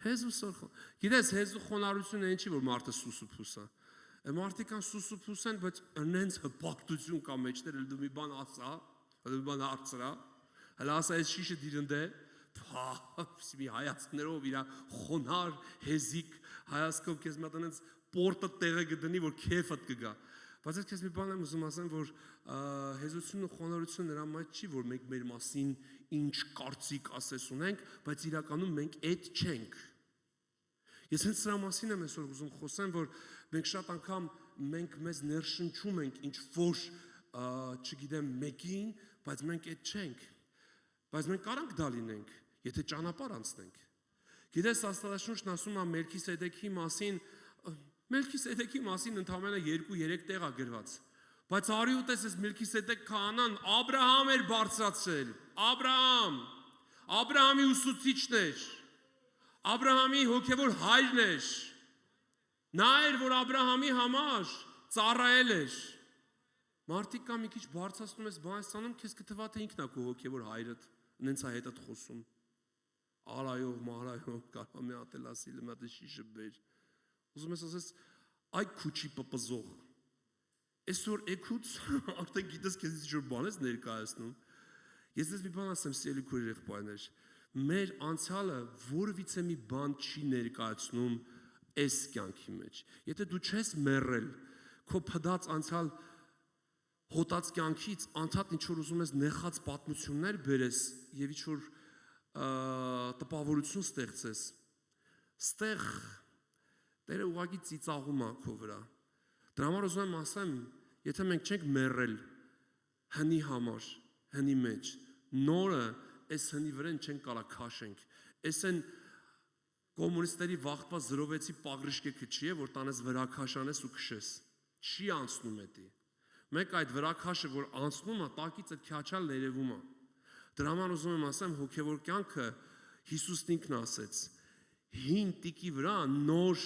Հեզ ու սրտով։ Գիտես, հեզ ու խոնարհությունը այն չի, որ մարդը սուսուփուս է։ Մարդիկ կան սուսուփուս են, բայց նենց հպարտություն կա մեջտեղ, դու մի բան ասա, մի բան հարցրա, հələ ասա այս շիշը դիրնդե, մի հայացքներով իր խոնար, հեզիկ հայացքով քեզ մի հատ այնց պորտը տեղը կդնի, որ քեֆդ կգա։ Բայց ես քեզ մի բան եմ ուզում ասեմ, որ հեզությունն ու խոնարհությունը նրա մեջ չի, որ մենք մեր մասին ինչ կարծիք ասես ունենք, բայց իրականում մենք այդ չենք։ Ես հենց սրա մասին եմ այսօր ուզում խոսեմ, որ մենք շատ անգամ մենք մեզ ներշնչում ենք ինչ որ, չգիտեմ, մեկին, բայց մենք այդ չենք։ Բայց մենք կարանք դա լինենք, եթե ճանապարհ անցնենք։ Գիտես, Աստվածաշունչն ասում է Մելքիսեդեքի մասին ընդամենը 2-3 տեղ է գրված։ Բայց արի ու տեսես Մելքիսեդեկ քահանան Աբրահամ էր բարձրացրել։ Աբրահամի ուսուցիչն էր։ Աբրահամի հոգևոր հայրն էր։ Նա էր, որ Աբրահամի համար ծառայել էր։ Մարդիկ կա մի քիչ բարձրացնում ես բանաստանում, քեզ կթվա թե ինքն է քո հոգևոր հայրդ, նենց է հետդ խոսում։ Արայով, մարայով, կարող մի հատ էլ ասի, մի հատ շիշը բեր։ Ուզում ես ասես, այ քուչի պպզող։ Այսօր էքուց արդեն գիտես քեզ ինչ որ բան ես ներկայացնում։ Ես դες մի բան ասեմ, սիրելի քույր եղբայրներ, մեր անցյալը որևիցե մի բան չի ներկայացնում այս կյանքի մեջ։ Եթե դու չես մեռել, քո փդած անցյալ հոտած կյանքից անդադ ինչ որ ուզում ես նեղած պատմություններ բերես եւ ինչ որ տպավորություն ստեղծես, ստեղ Տերը ուղղակի ծիծաղում է քո վրա։ Դրա համար ուզում եմ ասեմ, եթե մենք չենք մեռել հնի համար, հնի մեջ, նորը այս հնի վրան չենք կարա քաշենք։ Այս են կոմունիստերի վախտվա 06-ի պագրիշկեքը չի է, որ տանես վրա քաշանես ու քշես։ Չի անցնում էդի։ Մեկ այդ վրա քաշը, որ անցնում է, տակից այդ քյաչալ ներևում է։ Դրա համար ուզում եմ ասեմ, հոգևոր կյանքը Հիսուսն ինքն ասեց, հին տիկի վրա նոր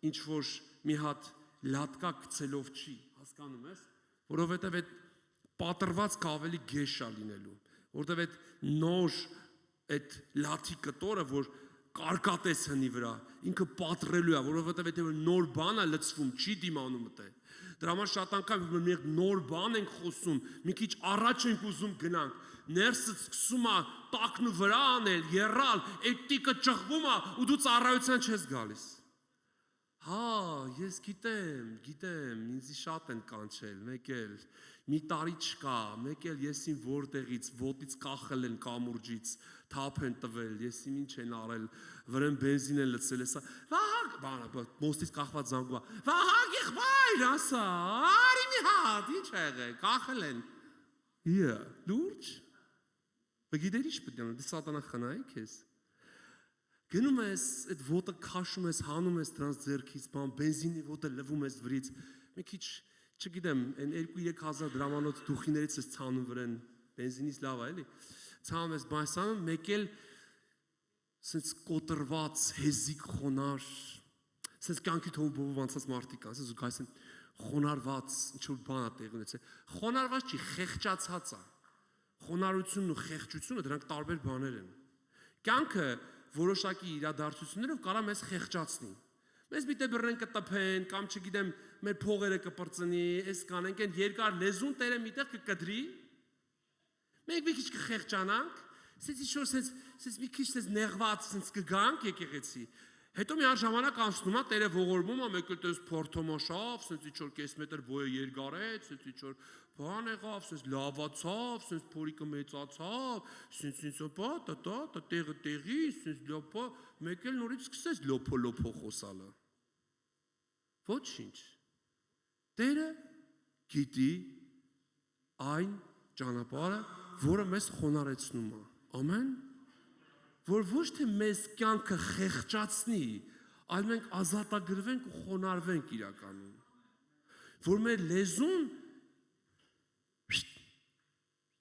ինչ որ մի հատ լատկա գցելով չի, հասկանում ես, որովհետև այդ պատրվածքը ավելի գեշ է լինելու, որովհետև այդ նոր այդ լաթի կտորը, որ կարկատես հնի վրա, ինքը պատրելու է, որովհետև եթե նոր բան է լցվում, չի դիմանում դե։ Դրա համար շատ անգամ մենք նոր բան ենք խոսում, մի քիչ առաջ ենք ուզում գնանք, ներսը սկսում է տակնու վրա անել, եռալ, այդ տիկը ճղվում է ու դու ծառայության չես գալիս։ Հա, ես գիտեմ, ինձ շատ են կանչել, մեկ էլ մի տարի չկա, մեկ էլ ես իմ որտեղից, ոտից կախել են կամուրջից, թափ են տվել, ես իմ ինչ են արել, վրան բենզին են լցել, հեսա, վահակ, բանը, մոստից կախված զանգում է, վահակ եղբայր, ասա, արի մի հատ, ինչ է եղել, կախել են, լուրջ, բգիտեր ինչ պետք է, դի սատանա խնայի քեզ, գնում ես, այդ ոտը քաշում ես, հանում ես դրանց ձեռքից, բան, բենզինի ոտը լվում ես վրից, մի քիչ, չգիտեմ, այն 2-3 հազար դրամանոց դուխիներից ես ցանում վրան, բենզինից լավ է, էլի, ցանում ես բանսանում, մեկ էլ սենց կոտրված, հեզիկ խոնար, սենց կյանքի թողով անցած մարդիկ կան, սենց ու գայս են խոնարված, ինչ-որ բան է տեղ ունեցել, խոնարված չի, խեղճացած է, խոնարությունն ու խեղճությունը դրանք տարբեր բաներ են, կյանքը որոշակի իրադարձություններով կարա մեզ խեղճացնի, մեզ միտե բռնեն կտպեն, կամ չգիտեմ, մեր փողերը կպրծնի, այս կանենք են երկար լեզուն Տերը միտեղ կկդրի, մենք մի քիչ կխեղճանանք, սենց ինչ-որ սենց մի քիչ սենց նեղված սենց կգանք եկեղեցի, հետո մի հար ժամանակ անցնում է, Տերը ողորմում է, մեկ էլ տես փորթոմաշավ, սենց ինչ-որ կես մետր բոյը երկարեց, սենց ինչ-որ բան եղավ, սենց լավացավ, սենց փորիկը մեծացավ, սենց տա, տեղը տեղի, սենց լոփո, մեկ էլ նորից սկսեց լոփո խոսալը։ Ոչինչ։ Տերը գիտի այն ճանապարհը, որը մեզ խոնարեցնում է։ Ամեն։ Որ ոչ թե մեզ կյանքը խեղճացնի, այլ մենք ազատագրվենք ու խոնարհվենք իրականում։ Որ մեր լեզուն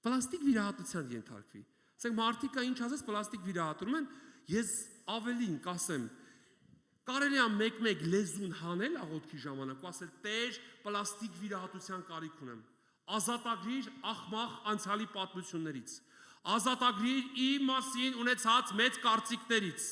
պլաստիկ վիրահատության ենթարկվի։ Ասենք մարդիկը ինչ ասես պլաստիկ վիրահատում են, ես ավելին կասեմ, կարելի է մեկ լեզուն հանել աղոթքի ժամանակ ու ասել Տեր, պլաստիկ վիրահատության կարիք ունեմ։ Ազատագրիր աղմաղ անցյալի պատմություններից։ Ազատագրիր իմ մասին ունեցած մեծ կարծիքներից։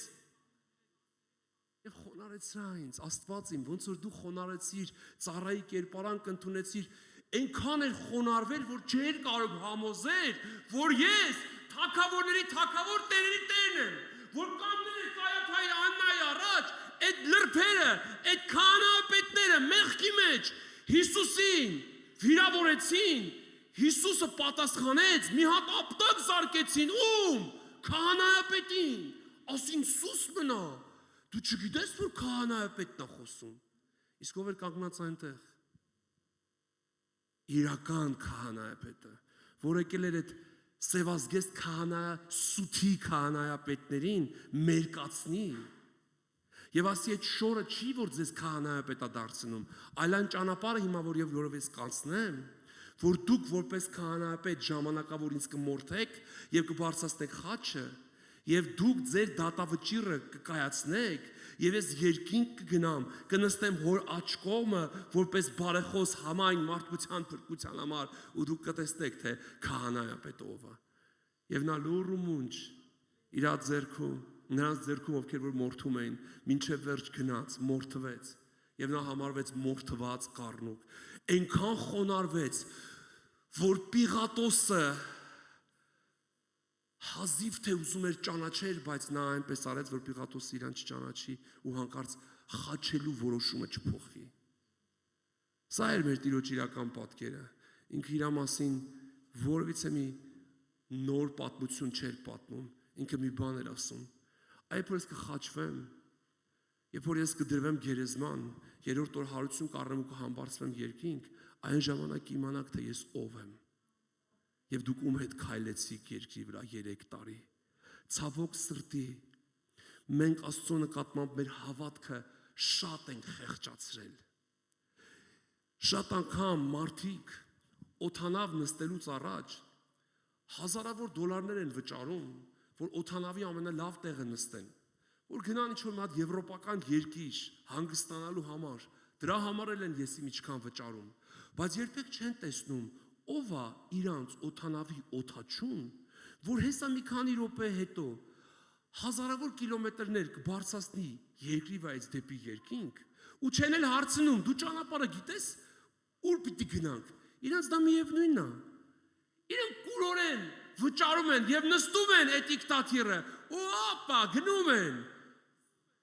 Եվ խոնարեցրա ինձ, Աստված իմ, ոնց որ դու խոնարեցիր, ծառայի կերպարանք ընդունեցիր, այնքան էր խոնարհվել, որ չէր կարող համոզել, որ ես թագավորների թագավոր Տերերի Տերն եմ, որ կանգնել է Կայաթայի Աննայի առաջ, այդ լրբերը, այդ քահանայապետները մեղքի մեջ Հիսուսին վիրավորեցին, Հիսուսը պատասխանեց, մի հատ ապտակ զարկեցին, ում? Քահանայապետին, ասին սուս մնա, դու չգիտես, որ քահանայապետն է խոսում, իսկ ով էր կանգնած այնտեղ, իրական քահանայապետը, որ եկել էր այդ սևազգեստ սութի քահանայապետներին մերկացնի, եւ ասի այդ շորը չի, որ ձեզ քահանայապետա դարձնում, այլ այն ճանապարհը հիմա, որով ես կանցնեմ, որ դուք որպես քահանայապետ ժամանակավոր ինձ կմորթեք եւ կբարձրացնեք խաչը Եվ դուք ձեր դատավճիռը կկայացնեք, եւ ես երկինք կգնամ, կնստեմ հոր աջ կողմը, որպես բարեխոս համայն մարդկության փրկության համար, ու դուք կտեսնեք, թե քահանայա պետովը։ Եվ նա լուր ու մունջ իր ձեռքում, նրանց ձեռքում, ովքեր որ մորթում էին, մինչև վերջ գնաց, մորթվեց, եւ նա համարվեց մորթված կառնուկ։ Այնքան խոնարհվեց, որ Պիղատոսը հազիվ թե ուզում էր ճանաչել, բայց նա այնպես արեց, որ Պիղատոսը իրան չճանաչի ու հանկարծ խաչելու որոշումը չփոխի։ Սա էր մեր Տիրոջ իրական պատկերը։ Ինքը իր մասին որևիցե մի նոր պատմություն չէր պատմում, ինքը մի բան էր ասում։ Երբ որ ես կխաչվեմ, երբ որ ես կդրվեմ գերեզման, երրորդ օր հարություն կառնեմ ու կհամբարձվեմ երկինք, այն ժամանակ իմանաք, թե ես ով եմ։ Եվ դուք ում հետ քայլեցիք երկրի վրա 3 տարի։ Ցավոք սրտի, մենք Աստծո նկատմամբ մեր հավատքը շատ ենք խեղճացրել։ Շատ անգամ մարդիկ օթանավ նստելուց առաջ հազարավոր դոլարներ են վճարում, որ օթանավի ամենալավ տեղը նստեն, որ գնան ինչ-որ մի հատ եվրոպական երկիր հանգստանալու համար, դրա համար են եսի միջքան վճարում, բայց երբեք չեն տեսնում ով է իրանց օթանավի օթաչուն, որ հեսա մի քանի րոպե հետո հազարավոր կիլոմետրներ կբարձրացնի երկրի վայից դեպի երկինք, ու չեն էլ հարցնում, դու ճանապարհը գիտես, ուր պիտի գնանք, իրանց դա միևնույնն է, իրենք կուրորեն վճարում են եւ նստում են այդ դիկտատորը, ու ապա գնում են,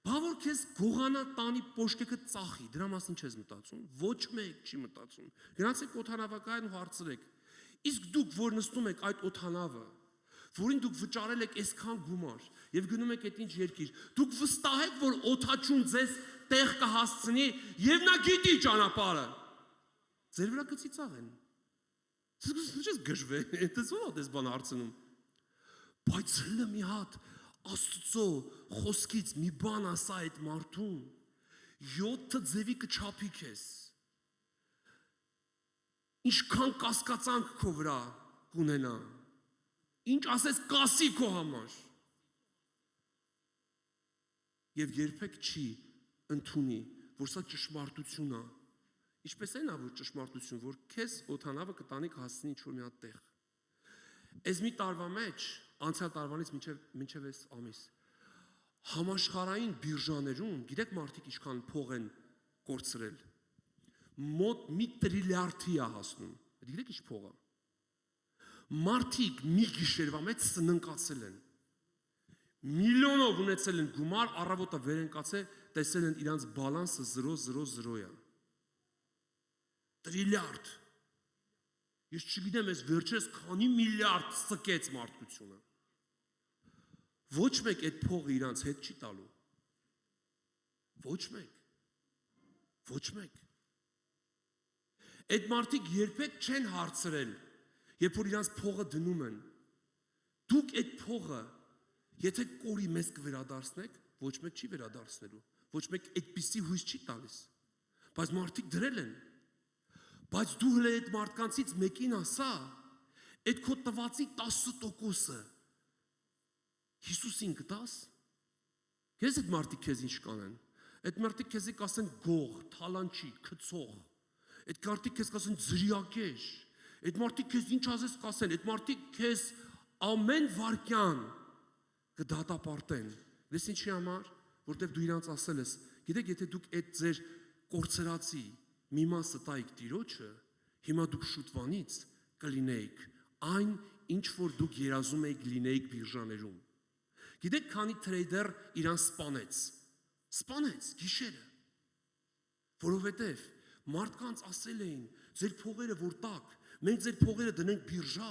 բա որ քեզ գողանա տանի պոշկեկը ծախի, դրա մասին չես մտածում, ոչ մեկ չի մտածում, գնացեք օթանավակայան ու հարցրեք, իսկ դուք որ նստում եք այդ օթանավը, որին դուք վճարել եք այսքան գումար եւ գնում եք այդ ինչ երկիր, դուք վստահ եք, որ օթաչուն ձեզ տեղ կհասցնի եւ նա գիտի ճանապարհը, ձեր վրա կծիծաղեն, չես գժվել, դες ո՞ր դες բան հարցնում, բայց հլը մի հատ Աստծո խոսքից մի բան ասա այդ մարդուն, 7 ձևի կչափի քեզ, ինչքան կասկածանք քո վրա կունենա, ինչ ասես կասի քո համար, եւ երբեք չի ընդունի, որ սա ճշմարտություն է, ինչպես է նա որ ճշմարտություն, որ քեզ օթանավը կտանի կհասցնի ինչ-որ մի հատ տեղ, այս մի տարվա մեջ, անցյալ տարվանից մինչև այս ամիս, համաշխարհային բիրժաներում, գիտեք մարդիկ ինչքան փող են կորցրել, մոտ 1 տրիլիարդի է հասնում, գիտեք ինչ փող է, մարդիկ մի գիշերվա մեջ սննկացել են, միլիոնով ունեցել են գումար, առավոտը վեր են կացել, տեսել են իրանց բալանսը 0,00 է, տրիլիարդ, ես չգիտեմ, ես վերջերս քանի միլիարդ սկեց մարդկությունը, ոչ մեկ այդ փողը իրանց հետ չի տալու, ոչ մեկ, այդ մարդիկ երբեք չեն հարցրել, երբ որ իրանց փողը դնում են, դուք այդ փողը, եթե կորի մեզ կվերադարձնեք, ոչ մեկ չի վերադարձնելու, ոչ մեկ այդպիսի հույս չի տալիս, բայց մարդիկ դրել են, բայց դու հլե այդ մարդկանցից մեկին ասա, այդ քո տվածի 10%-ը Հիսուսին կտաս, քեզ այդ մարդիկ քեզ ինչ կանեն, այդ մարդիկ քեզ կասեն գող, թալանչի, քցող, այդ մարդիկ քեզ կասեն ձրիակեր, այդ մարդիկ քեզ ինչ ասես կասեն, այդ մարդիկ քեզ ամեն վարքյան կդատապարտեն, դες ինչի համար, որտեղ դու իրանց ասել ես, գիտեք, եթե դուք այդ ձեր կորցրածի մի մասը տայիք Տիրոջը, հիմա դուք շուտվանից կլինեիք այն, ինչ որ դուք երազում եք լինեիք բիրժաներում։ Գիտեք, քանի տրեյդեր իրան սպանեց գիշերը, որովհետև մարդկանց ասել էին, ձեր փողերը որ տակ, մենք ձեր փողերը դնենք բիրժա,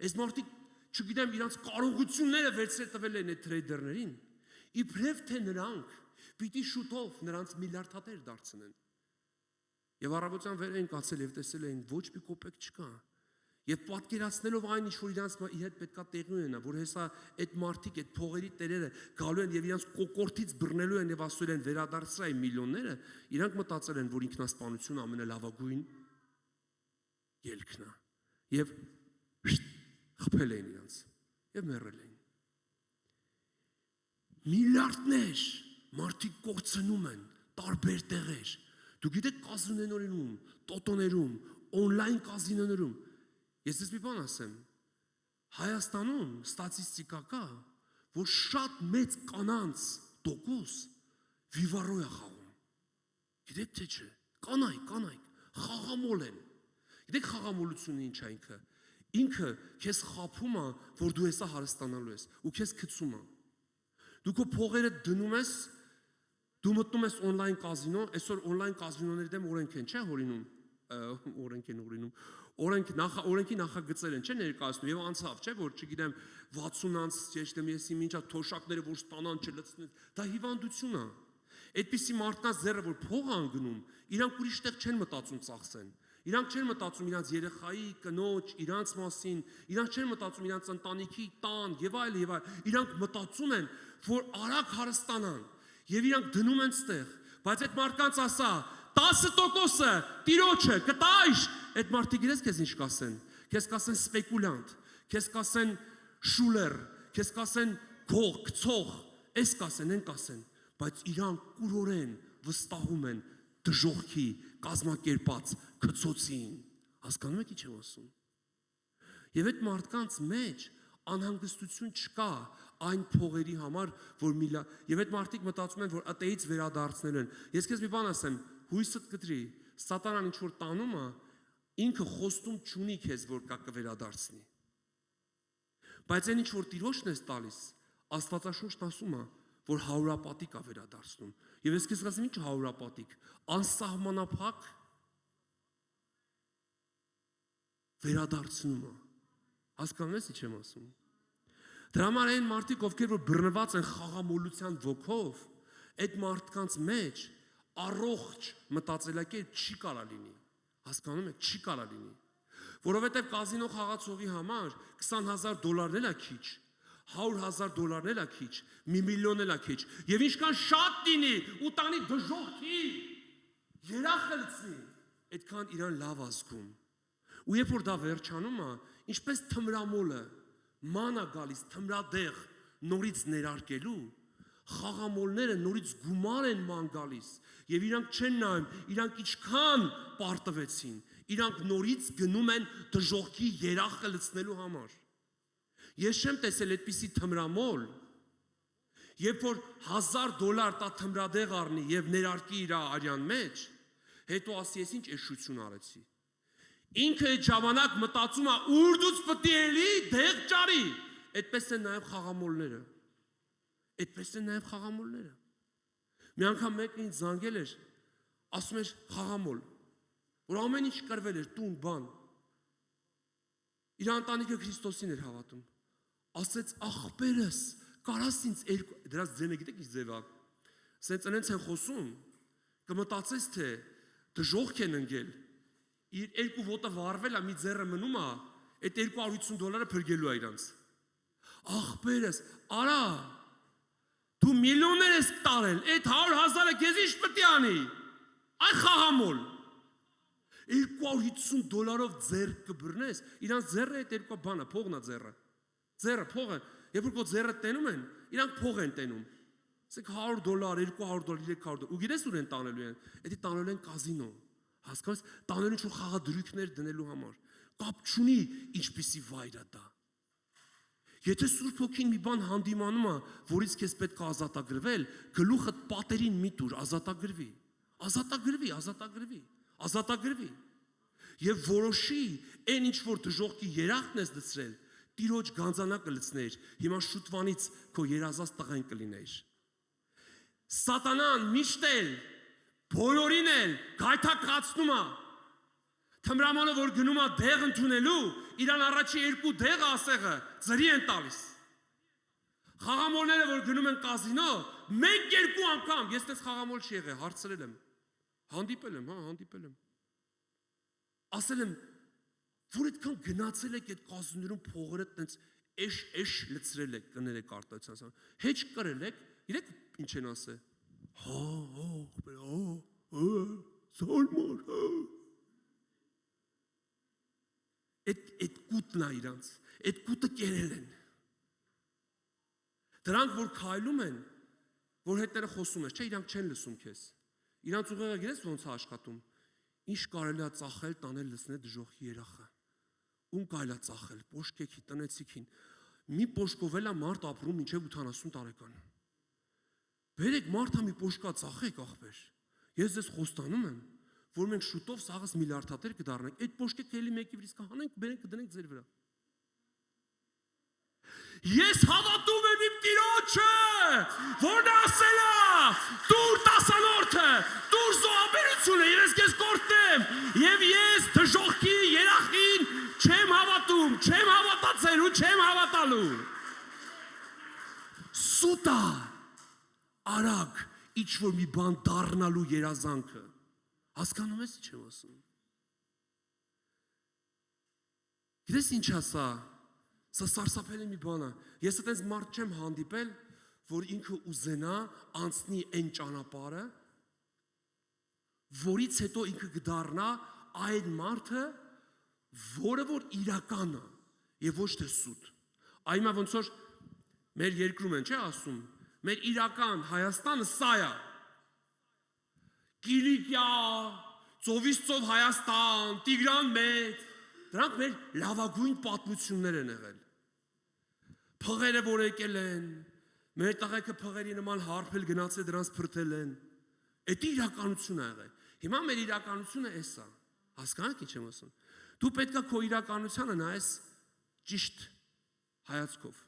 այս մարդիկ, չգիտեմ, իրանց կարողությունները վերցրել տվել են այդ տրեյդերներին, իբրև թե նրանք պիտի շուտով նրանց միլիարդատեր դարձնեն։ Եվ առավոտյան վեր էին կացել եւ տեսել էին ոչ մի կոպեկ չկա։ Եվ պատկերացնելով այն ինչ որ իրանց հետ պետքա տեղի ունենա, որ հեսա այդ մարդիկ, այդ փողերի տերերը գալու են եւ իրանց կոկորտից բռնելու են եւ ասել են վերադարձրա այն միլիոնները, իրանք մտածել են, որ ինքնասպանությունը ամենալավագույն ելքն է։ Եվ խփել էին իրանց եւ մեռել էին։ միլիարդներ մարդիկ կորցնում են տարբեր տեղեր։ Դու գիտեք կազինոներում, տոտոներում, օնլայն կազինոներում։ Ես դες մի բան ասեմ։ Հայաստանում ստատիստիկա կա, որ շատ մեծ կանանց տոկոս վիվարո է խաղում։ Գիտեք թե չէ։ Կանայք խաղամոլ են։ Գիտեք խաղամոլությունը ինչ է ինքը։ Ինքը քեզ խափում է, որ դու հեսա հարստանալու ես ու քեզ գցում է։ Դու քո փողերը դնում ես, դու մտնում ես օնլայն կազինո, այսօր օնլայն կազինոների դեմ օրենք են, չէ՞ հորինում։ Օրենքի նախագծեր են, չէ՞ ներկայացնում եւ անցավ, չէ՞ որ չգիտեմ 60 անց եշտեմ եսի մինչա թոշակները որ ստանան չլցնեն, դա հիվանդություն է։ Այդպիսի մարդկանց ձեռը որ փող են գնում, իրանք ուրիշ տեղ չեն մտածում ծախսեն։ Իրանք չեն մտածում իրանց երեխայի, կնոջ, իրանց մասին, իրանք չեն մտածում իրանց ընտանիքի, տան եւ այլ եւ այլ։ Իրանք մտածում են, որ արագ հարստանան եւ իրանք դնում են ստեղ, բայց այդ մարդկանց ասա 10%-ը տիրոջը կտայր, այդ մարդիկ իրենց քեզ ինչ կասեն։ Քեզ կասեն սպեկուլյանտ, քեզ կասեն շուլեր, քեզ կասեն գող, գցող, էս կասեն, են կասեն, բայց իրանք կուրորեն վստահում են դժողքի կազմակերպած գծոցին։ Հասկանում եք ինչ եմ ասում։ Եվ այդ մարդկանց մեջ անհանգստություն չկա այն փողերի համար, որ եւ այդ մարդիկ մտածում են, որ ատեից վերադարձնել են։ Ես քեզ մի բան ասեմ, հույսդ կտրի, սատանան ինչ որ տանում է, ինքը խոստում չունի քեզ, որ կա կվերադարձնի։ Բայց այն ինչ որ Տիրոջն ես տալիս, Աստվածաշունչն ասում է, որ հարուրապատիկ է վերադարձնում։ Եվ ես քեզ ասեմ, ինչ հարուրապատիկ, անսահմանափակ վերադարձնում է։ Հասկանում ես ինչ եմ ասում։ Դրա համար այն մարդիկ, ովքեր որ բռնված են խաղամոլության ոգով, այդ մարդկանց մեջ առողջ մտածելակերպ չի կարա լինի։ Հասկանում եք, չի կարա լինի։ Որովհետև կազինո խաղացողի համար $20,000 էլ է քիչ, $100,000 էլ է քիչ, $1 միլիոն էլ է քիչ։ Եվ ինչքան շատ լինի ու տանի դժողքի, երախը լցնի, այդքան իրան լավ ազգում։ Ու երբ որ դա վերջանում է, ինչպես թմրամոլը մանա գալիս թմրադեղ նորից ներարկելու, խաղամոլները նորից գումար են ման գալիս եւ իրանք չեն նայում, իրանք ինչքան պարտվեցին, իրանք նորից գնում են դժողքի երախը լցնելու համար։ Ես չեմ տեսել այդպիսի թմրամոլ, երբ որ $1,000 տա թմրադեղ առնի եւ ներարկի իր արյան մեջ, հետո ասի ես ինչ էշություն արեցի։ Ինքը այդ ժամանակ մտածում է ուր դուց պետք է էլի դեղ ճարի։ Այդպես են նաև խաղամոլները։ Այդպես են նաև խաղամոլները։ Մի անգամ մեկն ինձ զանգել էր, ասում էր խաղամոլ, որ ամեն ինչ կրվել էր, տուն, բան։ Իր ընտանիքը Քրիստոսին էր հավատում։ Ասեց ախպերս, կարաս ինձ դրանց ձենը գիտեք ինչ ձև է։ Սենց են խոսում, կմտածես թե դժողք են ընկել։ Իր երկու ոտը վարվել է, մի ձեռը մնում է, այդ $250 փրկելու է իրանց։ Ախպերս, արա, դու միլիոններ ես տարել, այդ 100,000-ը քեզ ինչ պետք է անի։ Այ խաղամոլ։ $250 ձեռք կբռնես, իրանց ձեռը այդ երկու բանը, փողն է ձեռը։ Ձեռը, փողը, երբ որ քո ձեռը տենում են, իրանք փող են տենում։ Ասեք $100, $200, $300, ու գիտես ուր են տանելու են։ Էդի տանելու են կազինո։ Հասկանաս, տաներուն ինչ-որ խաղադրույքներ դնելու համար, կապ չունի ինչպիսի վայր է դա։ Եթե Սուրբ Հոգին մի բան հանդիմանում է, որից քեզ պետք է ազատագրվել, գլուխդ պատերին մի տուր, ազատագրվի։ Եվ որոշի, այն ինչ որ դժողքի երախն ես դցրել, Տիրոջ գանձանակը լցներ, հիմա շուտվանից քո երազած տղեն կլիներ։ Սատանան միշտ էլ բոլորին էլ գայթակղացնում է։ Թմրամոլը որ գնում է դեղ ընդունելու, իրան առաջի երկու դեղը ասեղը ձրի են տալիս։ Խաղամոլները որ գնում են կազինո, մեկ-երկու անգամ, ես տես խաղամոլ չի եղել, հարցրել եմ։ Հանդիպել եմ։ Ասել եմ, որ այդքան գնացել եք այդ կազինոներում փողերը տենց էշ լցրել եք, կներեք արտահայտության։ Հեչ կրել եք, իրեք ինչ են ասել։ Սալմար, այդ կուտն է իրանց, այդ կուտը կերել են։ Դրանք որ քայլում են, որ հետները խոսում ես, չէ, իրանք չեն լսում քեզ։ Իրանց ուղեղը գիտես ոնց է աշխատում։ Ինչ կարելի է ծախել, տանել լսնել դժոխքի երախը։ Ում կարելի է ծախել, պոշկեքի, տնեցիքին։ Մի պոշկով էլ է մարդ ապրում մինչև 80 տարեկան։ Բերեք մարդը մի պոշկա ծախեք, ախպեր։ Ես ձեզ խոստանում եմ, որ մենք շուտով սաղս միլիարդատեր կդառնանք, այդ պոշկեքը էլի մեկի վրից կհանենք, բերենք կդնենք ձեր վրա։ Ես հավատում եմ իմ Տիրոջը, որն ասել է. «Դուր տասանորդը, դուր զոհաբերությունը, եւ ես քեզ կորտնեմ, եւ ես դժոխքի երախին չեմ հավատում, չեմ հավատացել ու չեմ հավատալու»։ Սուտա արագ ինչ որ մի բան դառնալու երազանքը։ Հասկանում ես ինչ եմ ասում։ Գիտես ինչ է սա։ Սա սարսափելի մի բան է։ Ես այդպես մարդ չեմ հանդիպել, որ ինքը ուզենա անցնի այն ճանապարհը, որից հետո ինքը կդառնա այն մարդը, որը որ իրական է եւ ոչ թե սուտ։ Այմա ոնց որ մեր երկրում են, չէ՞ ասում, մեր իրական Հայաստանը սա է։ Կիլիկիա, ծովից ծով Հայաստան, Տիգրան մեծ, դրանք մեր լավագույն պատմություններ են եղել։ Փղերը որ եկել են, մեր տղեկը փղերի նման հարբել գնացել դրանց փրթել են։ Դա իրականություն է եղել։ Հիմա մեր իրականությունը էս է։ Հասկանաք ինչ եմ ասում։ Դու պետքա քո իրականությանը նայես ճիշտ հայացքով։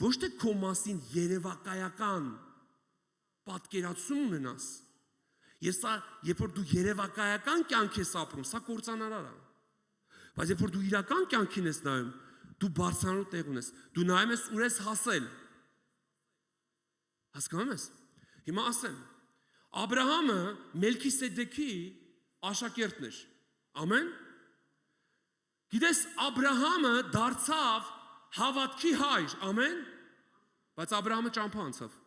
Ոչ թե քո մասին երևակայական պատկերացում ունենաս։ Ես սա, երբ որ դու երևակայական կյանք ես ապրում, սա կործանարար է։ Բայց երբ որ դու իրական կյանքին ես նայում, դու բարձրանալու տեղ ունես։ Դու նայում ես ուր ես հասել։ Հասկանում ես։ Հիմա ասեմ, Աբրահամը Մելքիսեդեքի աշակերտն էր։ Ամեն։ Գիտես, Աբրահամը դարձավ հավատքի հայր, ամեն։ Բայց Աբրահամը ճամփա անցավ։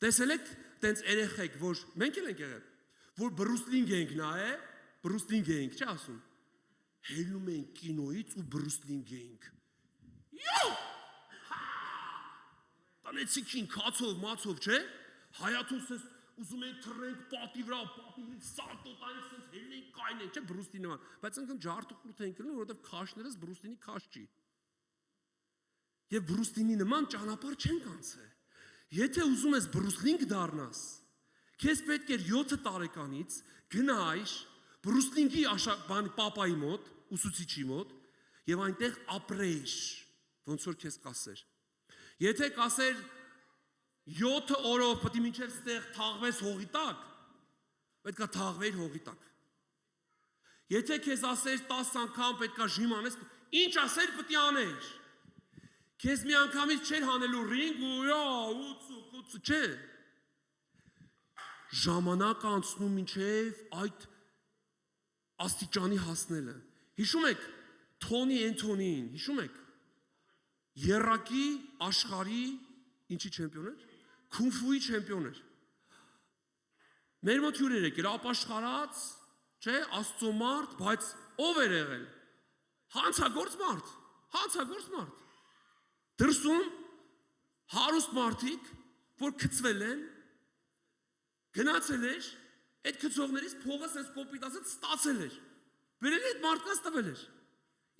Տեսել եք տենց երեխեք, որ մենք էլ ենք եղել, որ Բրուսլին ենք նայե, Բրուսլին ենք, չի ասում։ Հելնում ենք կինոից ու Բրուսլին ենք։ Յո! Տանեցիքին քացով, մացով, չէ՞։ Հայաթուս ես ուզում ենք թռենք պատի վրա, պատի սալտո տանենք, sense հելնենք, կայնենք, չէ՞ Բրուսլինի նման։ Բայց ընկն ջարդուխուտ ենք կրնում, որովհետև քաշներս Բրուսլինի քաշ չի։ Եվ Բրուսլինի նման ճանապարհ չենք անցել։ Եթե ուզում ես Բրուսլին դառնաս, քեզ պետք է 7 տարեկանից գնայш Բրուսլինի պապայի մոտ, ուսուցիչի մոտ, եւ այնտեղ ապրեиш, ոնց որ քեզ կասեր։ Եթե կասեր 7 օրով պետք է մինչև ստեղ թաղվես հողի տակ, պետք է թաղվեր հողի տակ։ Եթե քեզ ասեր 10 անգամ պետք է ժիմ անես, ինչ ասեր պետք է անես։ Քեզ մի անգամից չեր հանելու ռինգ ու ուց, չէ։ Ժամանակ անցնում մինչև այդ աստիճանի հասնելը։ Հիշում եք Թոնի Էնթոնիին, հիշում եք։ Երակի աշխարհի ինչի չեմպիոն էր։ Քունֆուի չեմպիոն էր։ Մեր մոտ հյուրեր եկել, ապաշխարած, չէ, աստծո մարդ, բայց ով էր եղել։ Հանցագործ մարդ։ Դրսում հարուստ մարդիկ, որ գցվել են, գնացել էր, այդ գցողներից փողը sense կոպիտ ասած ստացել էր։ Բերել այդ մարդկանց տվել էր։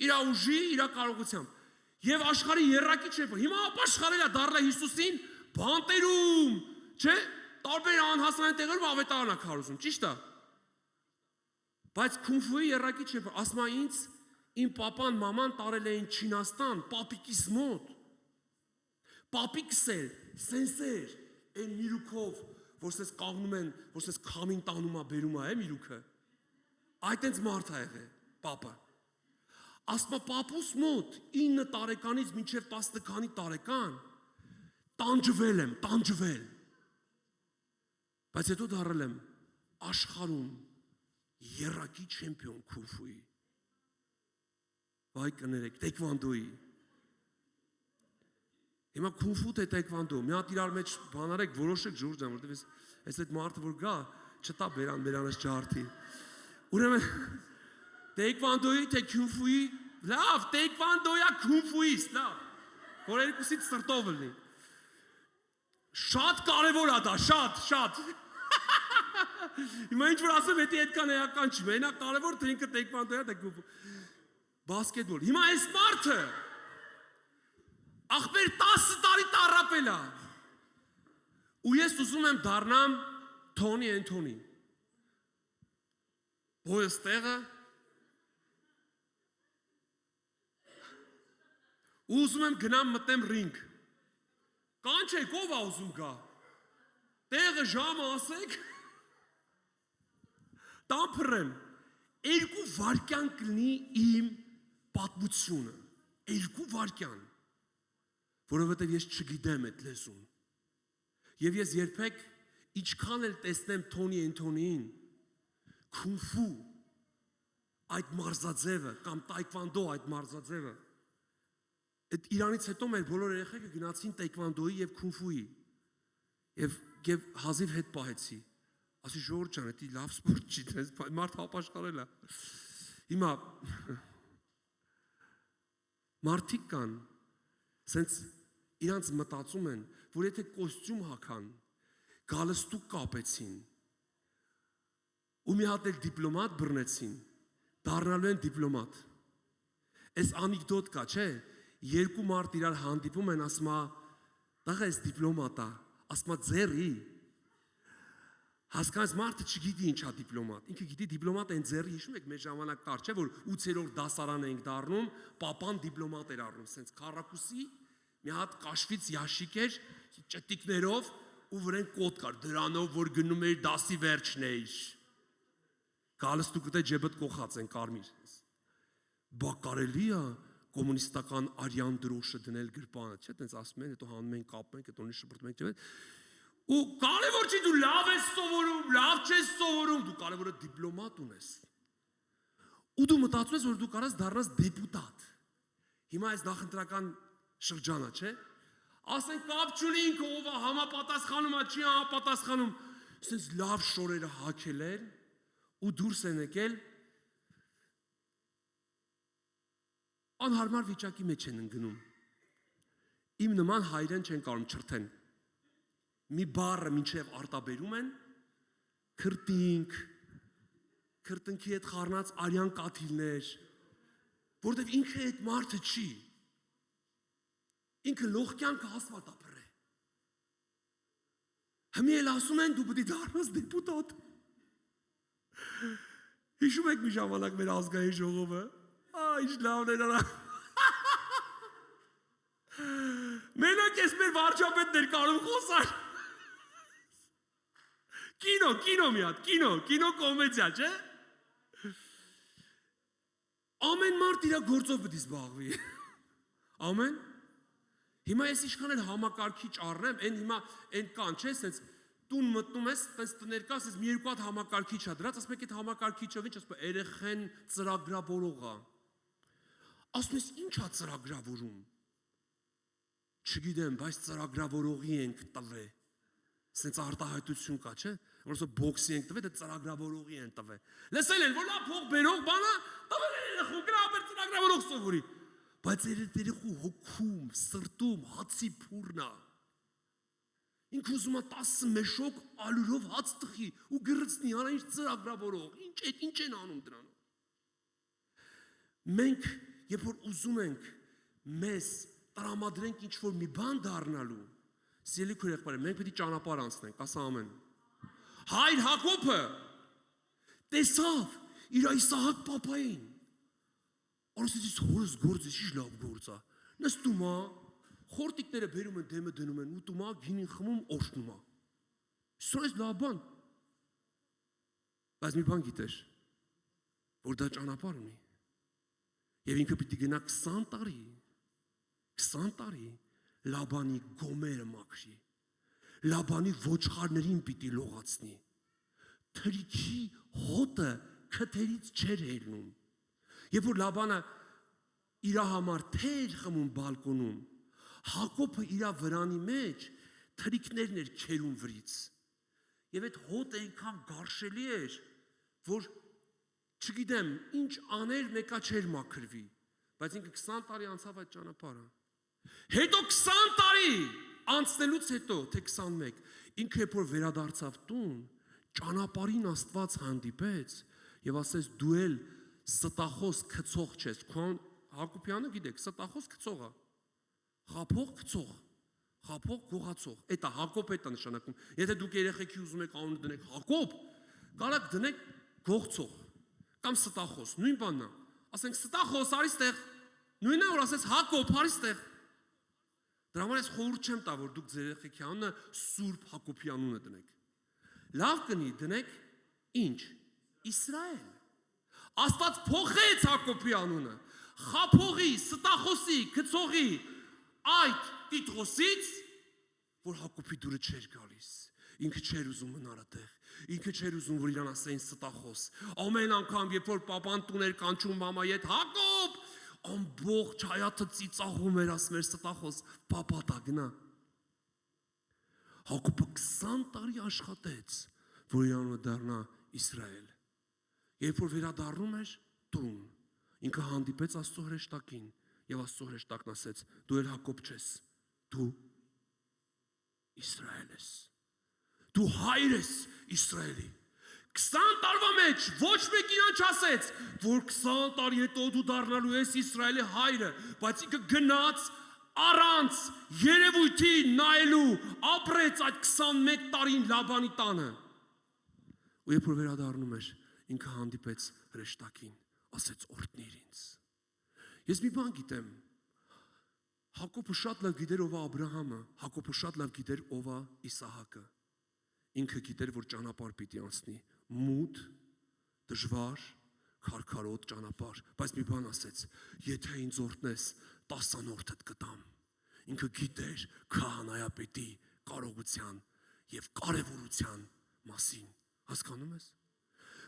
Իր ուժի, իր կարողությամբ։ Եվ աշխարհի երակի չեմպիոն։ Հիմա ապաշխարել է դառնա Հիսուսին բանտերում, չէ՞։ Տարբեր անհասարային տեղերում ավետարան է քարոզում, ճիշտ է։ Բայց քունֆուի երակի չեմպիոն, ասма ինձ իմ պապան, մաման տարել էին Չինաստան, պապիկիս մոտ։ Պապիկս էլ, սենսեր, այն միրուքով, որ սես կաղնում են, որ սես քամին տանում է, բերում է, միրուքը։ Այդ այնց մարդ է եղել, պապը։ Ասма պապուս մոտ 9 տարեկանից մինչև 10 քանի տարեկան տանջվել եմ։ Բայց հետո դառել եմ աշխարհում երակի չեմպիոն քունֆուի։ Վայ կներեք, տեքվանդոյի։ Հիմա քունֆու թե տեքվանդո, մի հատ իրար մեջ բանարեք, որոշեք Ժորժան, որտեղ այս այդ մարդը որ գա, չտա բերանս ջարդի։ Ուրեմն տեքվանդոյի թե քունֆուի, լավ, տեքվանդոյա քունֆուից, լավ։ Որ երկուսից սրտով լինի։ Շատ կարևոր է դա, շատ։ Հիմա ինչ որ ասեմ, դա այդքան էական չի, մենակ կարևոր թե ինքը տեքվանդո է, թե բասկետբոլ։ Հիմա այս մարդը ախպեր 10 տարի տառապել է։ Ու ես ուզում եմ դառնամ Թոնի Էնթոնի։ Բոյս տեղը ուզում եմ գնամ մտնեմ ռինգ։ Կանչեք, ով է ուզում գա։ Տեղը ժամը ասեք։ Տամփրեմ 2 վայրկյան կլինի իմ պատմությունը։ 2 վայրկյան։ Որովհետև ես չգիտեմ այդ լեզուն։ Եվ ես երբեք ինչքան էլ տեսնեմ Թոնի Էնթոնիին, քունֆու այդ մարզաձևը կամ տայկվանդո այդ մարզաձևը, այդ իրանից հետո մեր բոլոր երեխեքը գնացին տայկվանդոյի եւ քունֆուի եւ հազիվ հետ պահեցի։ Ասի Ժորժ ջան, դա լավ սպորտ չի, դες մարդ հապաշխարել է։ Հիմա մարդիկ կան, սենց իրանց մտածում են, որ եթե կոստյում հագան, գալստուկ կապեցին, ու մի հատ էլ դիպլոմատ բռնեցին, դառնալու են դիպլոմատ։ Այս անեկդոտ կա, չէ՞։ 2 մարդ իրար հանդիպում են, ասում է, «Դաղա ես դիպլոմատ է», ասում է, «Ձեռի»։ Հասկանաս մարդը չգիտի ինչ է դիպլոմատ։ Ինքը գիտի դիպլոմատ այն ձեռի, հիշում եք մեր ժամանակ կար, չէ՞, որ 8-րդ դասարան էինք դառնում, պապան դիպլոմատ էր առնում, սենց քառակուսի, մի հատ կաշվից ящик էր, ճտիկներով ու վրան կոդ կար, դրանով որ գնում էր դասի վերջն էր։ Գալստուկը դե ջեբդ կողած են կարմիր։ Բա կարելի է կոմունիստական արյան դրոշը դնել գրպանը, չէ՞, տենց ասում են, հետո հանում են կապում են, հետո շպրտում են, չէ՞։ Ու կարևոր չի դու լավ ես սովորում, լավ չես սովորում, դու կարևորը դիպլոմատ ունես։ Ու դու մտածում ես, որ դու կարաս դառնաս դեպուտատ։ Հիմա այս նախընտրական շրջանը, չէ՞։ Ասեն կապ չունի ինքը ով է համապատասխանում, չի համապատասխանում։ Սենց լավ շորերը հագել են ու դուրս են եկել անհարմար վիճակի մեջ են ընկնում։ Իմ նման հայրեն չեն կարող չրթեն։ Մի բառը մինչև արտաբերում են, քրտինք, քրտնքի հետ խառնած արյան կաթիլներ, որտեվ ինքը այդ մարդը չի։ Ինքը լող կյանքը հաստատ ապրել է։ Հիմա էլ ասում են դու պետք է դառնաս դեպուտատ։ Հիշում եք մի ժամանակ մեր ազգային ժողովը, ինչ լավն էր արա։ Մենակ ես մեր վարչապետներ կարող խոսալ։ Կինո մի հատ, կինո կոմեդիա, չէ՞։ Ամեն մարդ իր գործով պետք է զբաղվի։ Ամեն։ Հիմա ես ինչքան էլ համակարգիչ առնեմ, այն հիմա այն կան, չէ՞, սենց տուն մտնում ես, տես տներ կաս, ես մի երկու հատ համակարգիչ ա դրած, ասում եք այդ համակարգիչով ինչ, ասում երեխեն ծրագրավորող ա։ Ասում ես ինչ ա ծրագրավորում։ Չգիտեմ, բայց ծրագրավորողի ենք տվել։ Սենց արտահայտություն կա, չէ՞։ Որսո բոքսի ենք տվել, դա ծրագրավորողի են տվել։ Լսել են, որ լավ փող բերող բանա, տվել են երեխու, գրաբեր ծրագրավորող սովորի։ Բայց երեխու հոգում, սրտում հացի փուրնա։ Ինքը ուզում է 10 մեշոկ ալյուրով հաց տխի ու գրծնի, արա ինչ ծրագրավորող, ինչ են անում դրանով։ Մենք, երբ որ ուզում ենք մեզ տրամադրենք ինչ-որ մի բան դառնալու, սիրելի քույր, մենք պետք է ճանապարհ անցնենք, ասա ամեն։ Հայր Հակոբը տեսավ իր Իսահակ պապային։ Արսից հորս գործը ինչ լավ գործ է։ Նստում է, խորտիկները բերում են, դեմը դնում են, ուտում է, գինին խմում, օշնում է։ Սա էս լավ բան։ Բայց մի բան գիտեր, որ դա ճանապարհ ունի։ Եվ ինքը պիտի գնա 20 տարի Լաբանի գոմերը մաքրի, Լաբանի ոչխարներին պիտի լողացնի, թրիքի հոտը քթերից չեր հելնում, երբ որ Լաբանը իրա համար թեր խմում բալկոնում, Հակոբը իրա վրանի մեջ թրիքներն էր քերում վրից, և այդ հոտը այնքան գարշելի էր, որ չգիտեմ, ինչ աներ մեկա չեր մաքրվի, բայց ինքը 20 տարի անցավ այդ ճանապարհը։ Հետո 20 տարի անցնելուց հետո թե 21 ինքը երբ որ վերադարձավ տուն, ճանապարհին Աստված հանդիպեց եւ ասեց դու էլ ստախոս քծող չես։ Քան Հակոբյանը գիտեք, ստախոս քծողա։ Խափող քծող, խափող գողացող։ Էտա Հակոբ էտա նշանակում։ Եթե դուք երեխեքի ուզում եք անունը դնեք Հակոբ, կարաք դնեք գողցող կամ ստախոս, նույն բանն է։ Ասենք ստախոս արի ստեղ։ Նույնն է որ ասես Հակոբ արի ստեղ։ Դրա համար ես խորհուրդ չեմ տա որ դուք ձեր երեխեքի անունը Սուրբ Հակոբի անունը դնեք։ Լավ կնի դնեք ինչ։ Իսրայել։ Աստված փոխեց Հակոբի անունը։ Խափողի, ստախոսի, գծողի այդ տիտղոսից, որ Հակոբի դուրը չէր գալիս։ Ինքը չէր ուզում մնալ այդտեղ։ Ինքը չէր ուզում որ իրան ասեն ստախոս։ Ամեն անգամ երբ որ պապան տուներ կանչում մամայի հետ Հակոբ, ամբողջ հայաթը ծիծաղում էր ասում էր ստախոս, պապա տա գնա։ Հակոբը 20 տարի աշխատեց, որ իր անունը դառնա Իսրայել։ Երբ որ վերադառնում էր տուն, ինքը հանդիպեց Աստծո հրեշտակին եւ Աստծո հրեշտակն ասեց. դու էլ Հակոբ չես, դու Իսրայել ես։ Դու հայր ես Իսրայելի։ 20 տարվա մեջ ոչ մեկ իրան չասեց, որ 20 տարի հետո դու դառնալու ես Իսրայելի հայրը, բայց ինքը գնաց առանց երևույթի նայելու, ապրեց այդ 21 տարին Լաբանի տանը։ Ու երբ որ վերադառնում էր, ինքը հանդիպեց հրեշտակին, ասեց օրհնիր ինձ։ Ես մի բան գիտեմ։ Հակոբը շատ լավ գիտեր ով է Աբրահամը, Հակոբը շատ լավ գիտեր ով է Իսահակը։ Ինքը գիտեր, որ ճանապարհ պիտի անցնի, մութ, դժվար, քարքարոտ ճանապարհ, բայց մի բան ասեց. եթե ինձ օրհնես, 10 անորդդ կտամ։ Ինքը գիտեր քահանայապետի կարողության եւ կարեւորության մասին։ Հասկանում ես։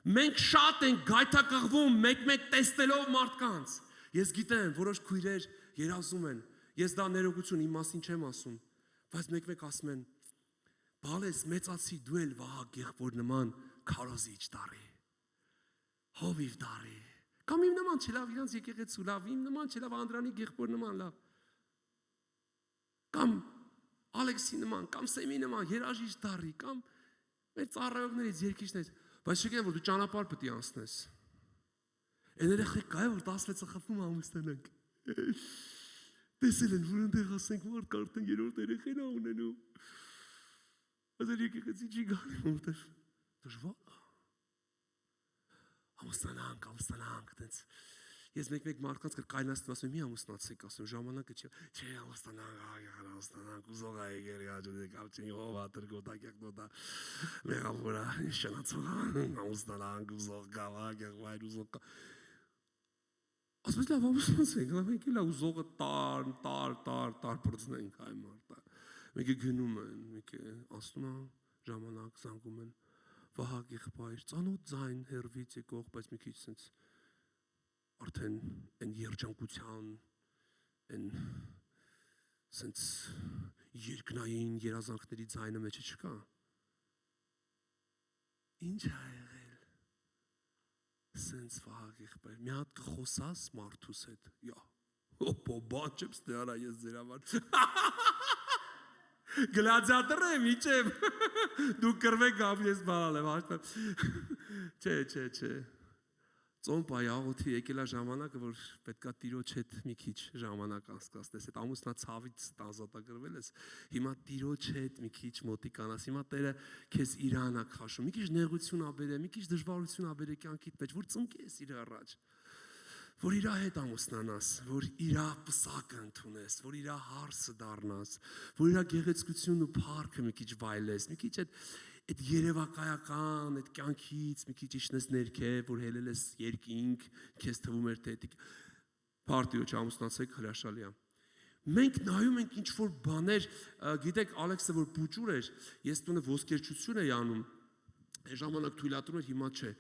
Մենք շատ ենք գայթակղվում մեկ-մեկ տեսնելով մարդկանց։ Ես գիտեմ, որոշ քույրեր երազում են։ Ես դա ներողություն իմ մասին չեմ ասում, բայց մեկ-մեկ ասում են. «Բալես մեծացի դու էլ Վահագ եղբոր նման քարոզիչ դարի։ Հովիվ դարի։ Կամ իմ նման չլավ իրանց եկեղեցու լավ, իմ նման չլավ Անդրանիկ եղբոր նման լավ։ Կամ Ալեքսի նման, կամ Սեմի նման երաժիշտ դարի, կամ մեր ծառայողներից երկիշներից, բայց չգիտեմ որ դու ճանապարհ պետք է անցնես։ Այն երեխեք կայ որ 16-ը խփում ամուսնանանք։ Տեսել են որ այնտեղ ասենք մարդ կարդեն երրորդ երեխեն ա ունենում։ Ազեր եկեղեցի չի գալի որտեղ դժվար է։ Ամուսնանանք, տենց։ Ես մեկ-մեկ մարդկանց կայնացնում ասում մի ամուսնացեք, ասում ժամանակը չէ ամուսնանանք, ուզող է եկել գաջու կապչին ով ատրգոտակ նոդա մեղավորա շնացող ամուսնանանք, ուզող գավակ, եղվայր ուզող ասում լավ ամուսնացեք, լավ եկել ուզողը տար պրծնենք այ մարդը։ Մեկը գնում են, մեկը ասում են ժամանակ զանգում են Վահագ եղբայր, ծանոթ ձայն հերվից եկող, բայց մի քիչ sense արդեն այն երջանկության, այն sense երկնային երազանքների ձայնը մեջը չկա։ Ինչ է եղել։ Sense Վահագ եղբայր, մի հատ կխոսաս մարդուս հետ։ Յա, օպո, բան չեմ ստեարա ես ձեր համար։ Գլադիատոր եմ, իջեմ, դու կրվեք գավ ես բարալ եմ, հաշտեմ, չէ, ծոմպա աղոթի եկել է ժամանակը, որ պետքա տիրոջ հետ մի քիչ ժամանակ անցկացնես, այդ ամուսնա ցավից ազատագրվել ես, հիմա տիրոջ հետ մի քիչ մոտիկանաս, հիմա Տերը քեզ իրան ա քաշում, մի քիչ նեղություն ա բերե, մի քիչ դժվարություն ա բերե կյանքիդ մեջ, որ ծնկես իր առաջ, որ իր հետ ամուսնանաս, որ իր պսակը ընդունես, որ իր հարսը դառնաս, որ իր գեղեցկությունն ու փառքը մի քիչ վայելես, մի քիչ այդ երևակայական, այդ կյանքից մի քիչ իջնես ներքև, որ հելել ես երկինք, քեզ թվում էր թե պարտիո չամուսնացեք հրաշալի է։ Մենք նայում ենք ինչ որ բաներ, գիտեք Ալեքսը որ բուճուր էր, ես տունը ոսկերչություն էի անում, այն ժամանակ թույլատրում էր, հիմա չէ։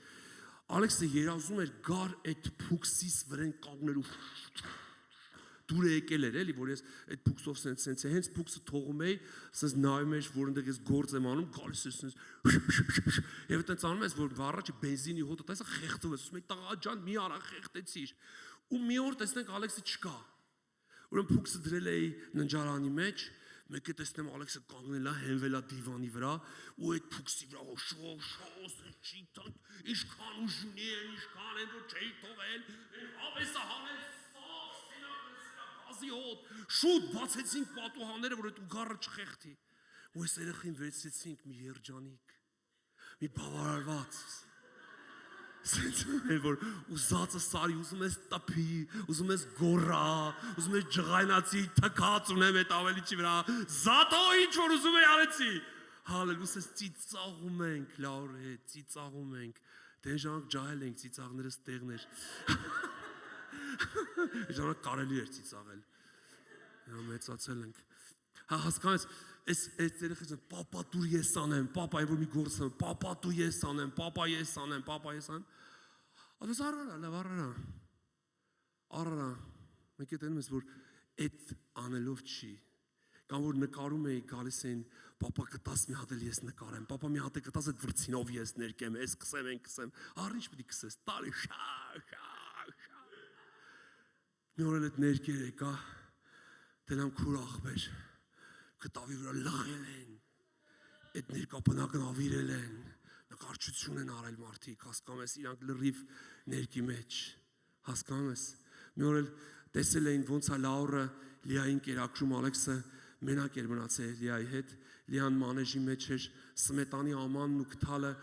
Ալեքսը երազում էր գար այդ փուքսիս վրան կանգնել ու դուրը եկել էր էլի, որ ես այդ փուքսով սենց է, հենց փուքսը թողում էի, սենց նայում էր, որ այնտեղ ես գործ եմ անում, գալիս է սենց եւ այդտենց անում ես, որ առաջի բենզինի հոտը տեսա խեղդում ես, ասում եք տղա ջան, մի արա խեղդեցիր։ Ու մի օր տեսնենք Ալեքսը չկա։ Ուրեմն փուքսը դրել էի ննջարանի մեջ, Մեկ է տեսնեմ Ալեքսը կանգնել է, հենվել է դիվանի վրա ու այդ փուքսի վրա շոս չի տան, ինչքան ուժունի են, ինչքան են որ չէի թողել, ավեսը հանել, գազի հոտ, շուտ բացեցինք պատուհանները, որ այդ ուղառը չխեղդի։ Ու այս երեխին վերցեցինք մի երջանիկ, մի բավարարված, սենց որ ուզածը սարի, ուզում ես տպի, ուզում ես գորա, ուզում ես ջղայնացի, թքած ունեմ այդ ավելիչի վրա, զատո ինչ որ ուզում ես արեցի։ Հալելույա, ծիծաղում ենք, լավ է, ծիծաղում ենք, դե ժամանակ ջահել ենք, ծիծաղներս տեղներ։ Ժամանակ կարելի էր ծիծաղել։ Մեծացել ենք։ Հա հասկանես, այս երեխան պապա դու ես անեմ, պապա այն որ մի գործ եմ, պապա դու ես անեմ, պապա ես անեմ, պապա ես անեմ։ Ադես առարա, լավ առարա։ Մենք դնում ես որ այդ անելով չի։ Կամ որ նկարում էի գալիս էին, պապա կտաս մի հատ էլ ես նկարեմ, պապա մի հատ է կտաս այդ վրցինով ես ներկեմ, ես կսեմ։ Առ ինչ պետք է կսես, տարի շա։ Մի օր էլ այդ ներկեր եկա, դենամ քուր աղբեր, կտավի վրա լղել են, այդ ներկապնակն ավիրել են, նկարչություն են արել մարդիկ, հասկանում ես, իրանք լրիվ ներկի մեջ, հասկանում ես, մի օր էլ տեսել էին ոնց է Լաուրը Լիային կերակրում, Ալեքսը մենակ էր մնացել Լիայի հետ, Լիան մանեժի մեջ էր, սմետանի ամանն ու կթալը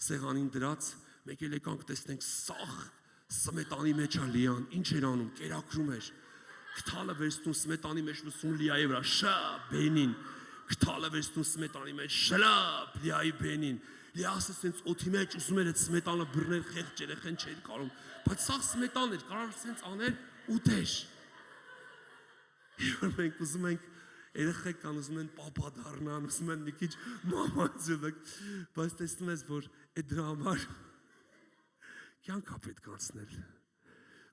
սեղանին դրած, մեկ էլ եկանք տեսնենք սաղ սմետանի մեջ է Լիան, ինչ էր անում, կերակրում էր, կթալը վերցնում սմետանի մեջ լուսում Լիայի վրա, շա, բենին, կթալը վերցնում սմետանի մեջ, շլապ, Լիայի բենին, Լիա ասես սենց օթի մեջ ուզում էր այդ սմետանը բռնել խեղճ երեխեն չէր կարում, բայց սաղ սմետան էր, կարար սենց անել ուտեր։ Եվ մենք ուզում ենք երեխեք կան, ուզում են պապա դառնան, ուզում են մի քիչ մամա ձևակ, բայց տեսնում ես, որ այդ դրա համար կյանք է պետք անցնել։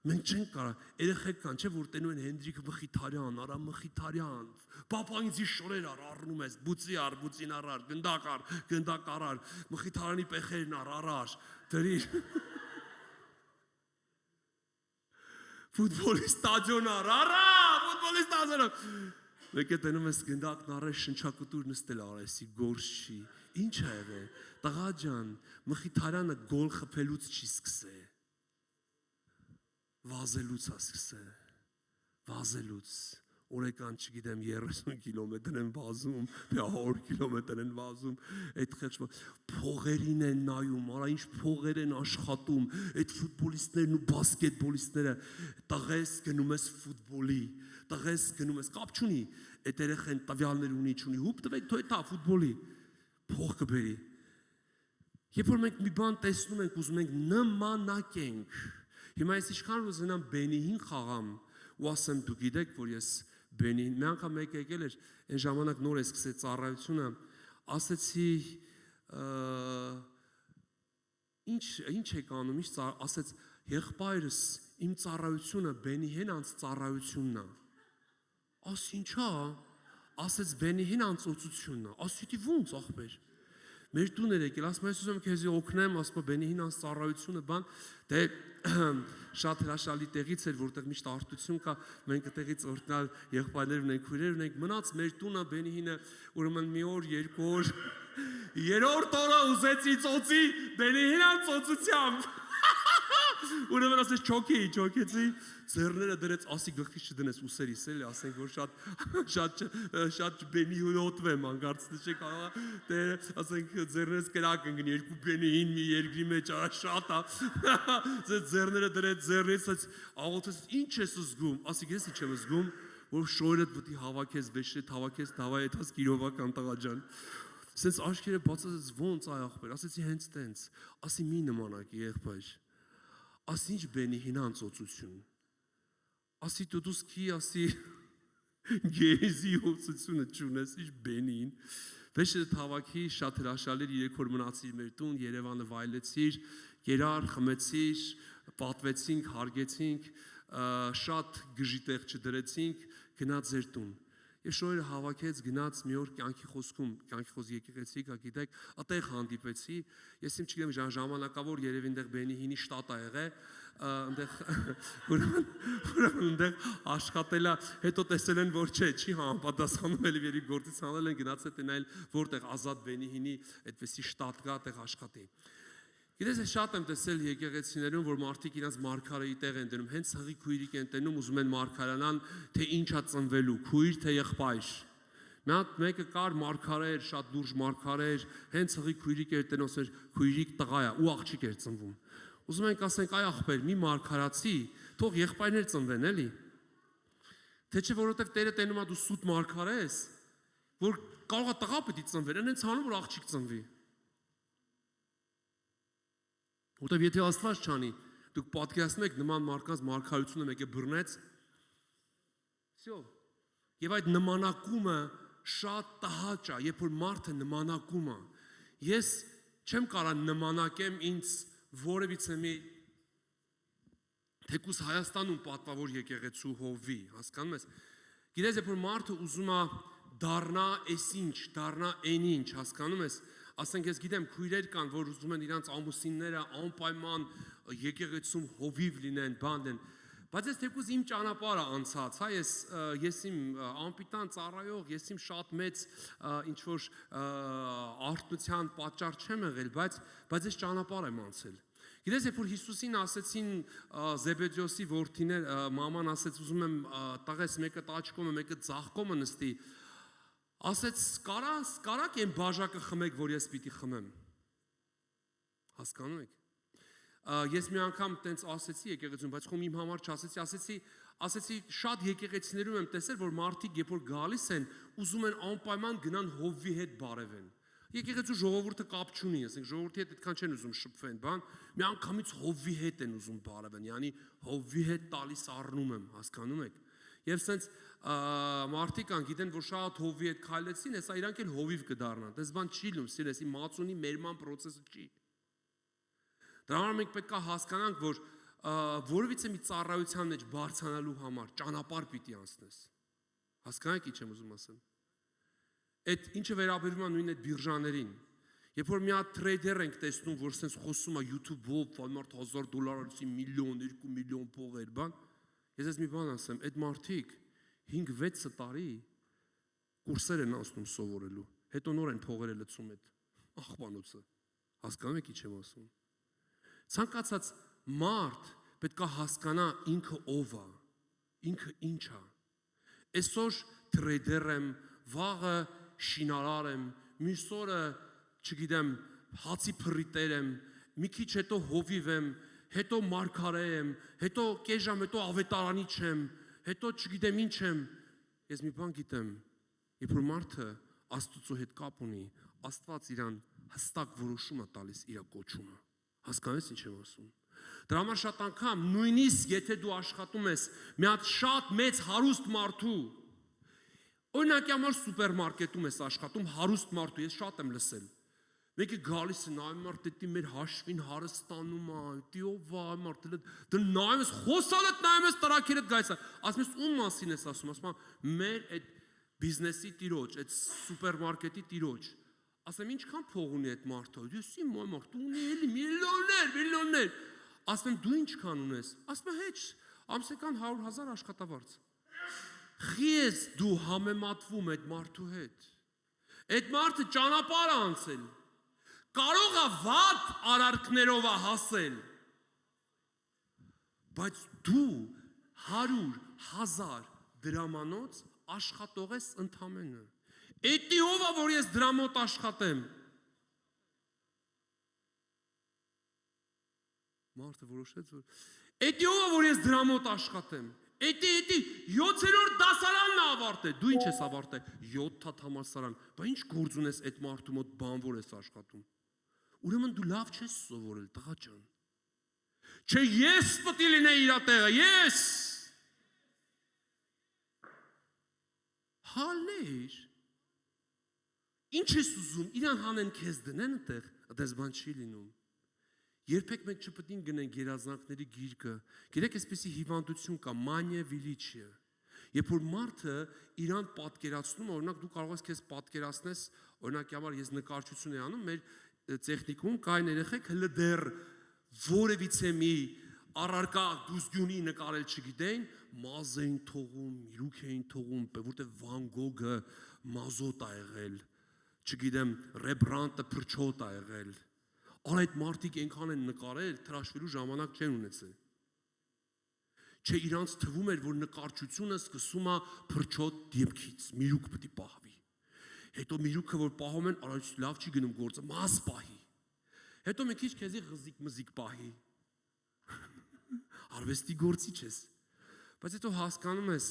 Մենք չենք կարա, երեխեք կան, չէ, որ տենում են Հենդրիկ Մխիթարյան, Արամ Մխիթարյան, պապա ինձի շորեր առնում ես, բուծի առ, բուծին առար, գնդակ առար, Մխիթարյանի պեխերն առար, դրիր։ Ֆուտբոլի ստադիոն առա, ֆուտբոլի ստադիոն։ Մեկ է տենում ես գնդակն առել, շնչակտուր նստել արեսի, գործ չի, ինչ է եղել, տղա ջան, Մխիթարյանը գոլ խփելուց չի սկսել, վազելուց է սկսել, վազելուց, օրեկան չգիտեմ 30 կիլոմետր են վազում, 100 կիլոմետր են վազում, այդ խեղճ փողերին են նայում, արա ինչ փողեր են աշխատում, այդ ֆուտբոլիստներն ու բասկետբոլիստները, տղես գնում ես ֆուտբոլի, տղես գնում ես, կապ չունի, այդ երեխեն տվյալներ ունի, չունի, հուպ տվեք, թո էտա ֆուտբոլի, փող կբերի։ Երբ որ մենք մի բան տեսնում ենք, ուզում ենք նմանակենք, հիմա ես ինչքան ուզենամ Բենիհին խաղամ ու ասեմ դու գիտեք որ ես Բենիհին մի անգամ մեկ եկել էր այն ժամանակ նոր է սկսել ծառայությունը ասեցի ինչ եք անում ինչ ասեց եղբայրս իմ ծառայությունը Բենիհին անց ծառայությունն է աս ինչա ասեց Բենիհին անց օծությունն է ասի դի ոնց ախպեր մեր տուն էր եկել, ասում ես ուզում քեզի օգնեմ, ասում Բենիհին անց ծառայությունը բան, դե շատ հրաշալի տեղից էր, որտեղ միշտ արտություն կա, մենք այդտեղից օրտնալ եղբայրներ ունենք, քույրեր ունենք, մնաց մեր տունը Բենիհինը, ուրեմն մի օր, երկու օր, երրորդ օրը ուզեցի ծոցի Բենիհին անց ծոցությամբ։ Ուրեմն ասես չոքեցի, ձեռները դրեց, ասի գլխից չդնես ուսերիս էլի, ասենք որ շատ Բենիհինոտվեմ, անկարծ չէ կարող, դե ասենք ձեռներս կրակ ընկնի, երկու Բենիհին մի երկրի մեջ արա շատ է, ձեռները դրեց, ձեռից աղոթեց, ինչ ես զգում, ասի գես ինչ եմ զգում, որ շորերդ պետք է հավաքես, վեշերդ հավաքես, դավայ եթաս գիրովական տղա ջան։ Սենց աչքերը բացած ոնց այ ախպեր, ասեցի հենց տենց, ասի մի նմանակի եղբայր, ասի ինչ Բենիհին անցոցություն, ասի դուդուսքի, ասի գեզի ոցությունը չունես, ինչ Բենիհին, վեշերդ հավաքի, շատ հրաշալիր 3 օր մնացիր մեր տուն, Երևանը վայելեցիր, կերար, խմեցիր, պատվեցինք, հարգեցինք, շատ գժի տեղ չդրեցինք, գնաց ձեր տուն, Եվ շոյերը հավաքեց, գնաց մի օր կյանքի խոս եկեղեցի կա, գիտեք, այդտեղ հանդիպեցի, ես իմ չգիտեմ ժամանակավոր երևի այնտեղ Բենիհինի շտատ ա եղել, այնտեղ այնտեղ աշխատելա, հետո տեսել են, որ չի համապատասխանում էլի երի գործից հանել են, գնացել տենայել, որտեղ Ազատ Բենիհինի այդպեսի շտատ կա, այդտեղ աշխատի։ Գիտես, ես շատ եմ տեսել եկեղեցիներում, որ մարդիկ իրենց մարգարեի տեղ են դնում, հենց հղի քույրիկ են տենում, ուզում են մարգարանան, թե ինչա ծնվելու, քույր թե եղբայր։ Մի հատ մեկը կար մարգարե էր, շատ լուրջ մարգարե էր, հենց հղի քույրիկ էր տենում, ասել քույրիկ տղա է, ու աղջիկ էր ծնվում։ Ուզում ենք ասենք, այ աղբեր, մի մարգարացի, թող եղբայրներ ծնվեն, էլի։ Թե չէ որովհետև Տերը տենում է դու սուտ մարգարե ես, որ կարող է տղա պետք է ծնվեր, հենց հանում որ աղջիկ ծնվի։ Որտեվ եթե Աստված չանի, դուք պատկերացնում եք նման մարդկանց մարգարությունը մեկը բռնեց։ Всё։ Եվ այդ նմանակումը շատ տհաճ է, երբ որ մարդը նմանակում է։ Ես չեմ կարող նմանակեմ ինձ որևիցե մի թեկուս Հայաստանում պատվավոր եկեղեցու հովվի, հասկանում ես։ Գիտես, երբ որ մարդը ուզում է դառնա այսինչ, դառնա այնինչ, հասկանում ես։ Ասենք ես գիտեմ քույրեր կան, որ ուզում են իրանց ամուսինները անպայման եկեղեցում հովիվ լինեն, բան են։ Բայց ես թեկուզ իմ ճանապարհը անցած, հա, ես իմ անպիտան ծառայող, ես իմ շատ մեծ ինչ որ արթնության պատճառ չեմ եղել, բայց ես ճանապարհ եմ անցել։ Գիտես, երբ որ Հիսուսին ասեցին Զեբեդեոսի որդիներ, մաման ասեց, ուզում եմ տղես մեկը տաճկոմը, մեկը ձախկոմը նստի, ասեց, կարակ եմ բաժակը խմեք, որ ես պիտի խմեմ։ Հասկանում եք։ Ես մի անգամ տենց ասեցի եկեղեցում, բայց խոմ իմ համար ասեցի շատ եկեղեցիներում եմ տեսել, որ մարդիկ երբ որ գալիս են, ուզում են անպայման գնան հովվի հետ բարևեն։ Եկեղեցու ժողովուրդը կապ չունի, ասենք ժողովրդի հետ այդքան չեն ուզում շփվեն, բան, մի անգամից հովվի հետ են ուզում բարևեն, yani հովվի հետ տալիս առնում եմ, հասկանում եք։ Եվ սենց մարդիկ կան, գիտեն, որ շատ հովվի հետ քայլեցին, հեսա իրանք էլ հովիվ կդառնան։ Դες բան չի լինում, սիրես, իմ մածունի մերման process-ը չի։ Դրա համար մենք պետք է հասկանանք, որ որևիցե մի ծառայության մեջ բարձրանալու համար ճանապարհ պիտի անցնես։ Հասկանաք ինչ եմ ուզում ասել։ Այդ ինչը վերաբերում է նույն այդ բիրժաներին։ Երբ որ մի հատ տրեյդեր ենք տեսնում, որ սենց խոսում է YouTube-ով, մարդ $1000 արեցի միլիոն, 2 միլիոն փողեր, բան, ես ես մի բան ասեմ, այդ մարդիկ 5-6 տարի կուրսեր են անցնում սովորելու, հետո նոր են փողերը լցում այդ աղբանոցը։ Հասկանում եք ինչ եմ ասում։ Ցանկացած մարդ պետք է հասկանա ինքը ով է, ինքը ինչ է։ Այսօր տրեյդեր եմ, վաղը շինարար եմ, մյուս օրը, չգիտեմ, հացի փռիտեր եմ, մի քիչ հետո հովիվ եմ, հետո մարգարե եմ, հետո կես ժամ հետո ավետարանի չեմ, հետո չգիտեմ ինչ եմ։ Ես մի բան գիտեմ, երբ որ մարդը Աստծո հետ կապ ունի, Աստված իրան հստակ որոշում է տալիս իր կոչումը։ Հասկանես ինչ եմ ասում։ Դրա համար շատ անգամ նույնիսկ եթե դու աշխատում ես մի հատ շատ մեծ հարուստ մարդու, օրինակ համար սուպերմարկետում ես աշխատում հարուստ մարդու, ես շատ եմ լսել։ Մեկը գալիս է նայում մարդ դիտի մեր հաշվին հարստանում է, դի ով է մարդ դե նայում ես խոսալդ նայում ես տրակերդ գայս է, ասում ես ում մասին ես ասում մեր այդ բիզնեսի տիրոջ, այդ սուպերմարկետի տիրոջ, ասեմ ինչքան փող ունի այդ մարդը, ես իմ մարդ ունի էլի միլիոններ, ասում դու ինչքան ունես, ասում հեչ, ամսական 100,000 աշխատավարձ, խի ես դու համեմատվում այդ մարդու հետ, այդ մարդը ճանապարհ անցել, կարող է վատ արարքներով հասել, բայց դու 100,000 դրամանոց աշխատող ես ընդամենը։ Էդի ով է, որ ես դրա մոտ աշխատեմ։ Մարդը որոշեց, որ էդի ով է, որ ես դրա մոտ աշխատեմ։ Էդի 7-րդ դասարանն ավարտել։ Դու ինչ ես ավարտել։ 7 համալսարան։ Բա ինչ գործ ունես այդ մարդու մոտ բանվոր ես աշխատում։ Ուրեմն դու լավ չես սովորել, տղա ջան։ Չէ, ես պետք է լինեի իր տեղը, ես։ Հալեր։ Ինչ ես ուզում, իրան հանեն քեզ դնեն այդտեղ, այդպես բան չի լինում։ Երբեք մենք չպետք է գնենք երազանքների գիրկը։ Գիտեք, այսպեսի հիվանդություն կա, մանիա վիլիչիա։ Երբ որ մարդը իրան պատկերացնում, օրինակ դու կարող ես քեզ պատկերացնես, օրինակի համար ես նկարչություն եմ անում, մեր տեխնիկում կային երեխեք հələ դեռ որևիցե մի առարկա դուսգյունի նկարել չգիտեն, մազ էին թողում, միրուք էին թողում, որտեղ Վան Գոգը մազոտ ա եղել, չգիտեմ, Ռեմբրանտը փրչոտ ա եղել։ Այդ մարդիկ այնքան են նկարել, թրաշվելու ժամանակ չեն ունեցել։ Չէ, իրանց թվում էր, որ նկարչությունը սկսում է փրչոտ դեպքից, միրուք պետք է պահվի։ Հետո միրուքը որ պահում են, առաջ լավ չի գնում գործը, մազ պահի։ Հետո մի քիչ քեզի ղզիկ-մզիկ պահի։ Արվեստի գործի չես։ Բայց հետո հասկանում ես,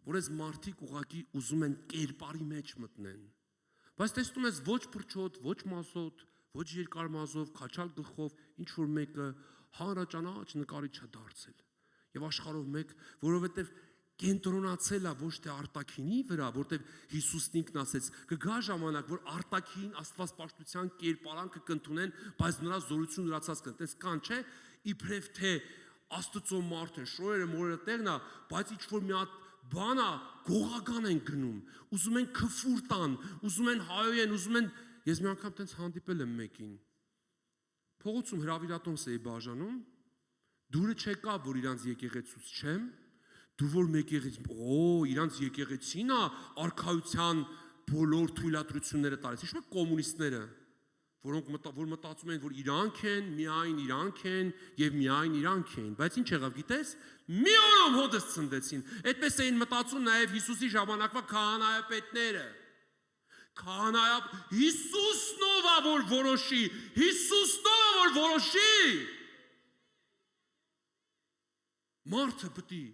որ այս մարդիկ ուղղակի ուզում են կերպարի մեջ մտնեն։ Բայց տեսնում ես ոչ փրչոտ, ոչ մազոտ, ոչ երկար մազով, քաչալ գլխով, ինչ որ մեկը հանրաճանաչ նկարիչ է դարձել։ Եվ աշխարհով մեկ, որովհետև կենտրոնացել է ոչ թե արտաքինի վրա, որտեղ Հիսուսն ինքն ասեց, կգա ժամանակ, որ արտաքին աստվածպաշտության կերպարանքը կընդունեն, բայց նրա զորություն ուրացած կընտես կան, չէ, իբրև թե Աստծո մարդն, շորերը մորերը տեղն է, բայց ինչ որ մի հատ բան է, գողական են գնում, ուզում են քֆուր տան, ուզում են հայոյեն, ուզում են, ես մի անգամ տենց հանդիպել եմ մեկին։ Փողոցում հրավիրատոմս էի բաժանում, դուրը չեկա, որ իրանց եկեղեցուց չեմ, դու որ մեկ եկեղեցի, իրանց եկեղեցին է արքայության բոլոր թույլատրությունները տալիս, ինչ որ կոմունիստները, որոնք որ մտածում են, որ իրանք են, միայն իրանք են եւ միայն իրանք են, բայց ինչ եղավ, գիտես, մի օրում հոդս ցնդեցին, այդպես էին մտածում նաեւ Հիսուսի ժամանակվա քահանայապետները։ Հիսուսն ով է որ որոշի, Հիսուսն ով է որ որոշի։ Մարդը պետք է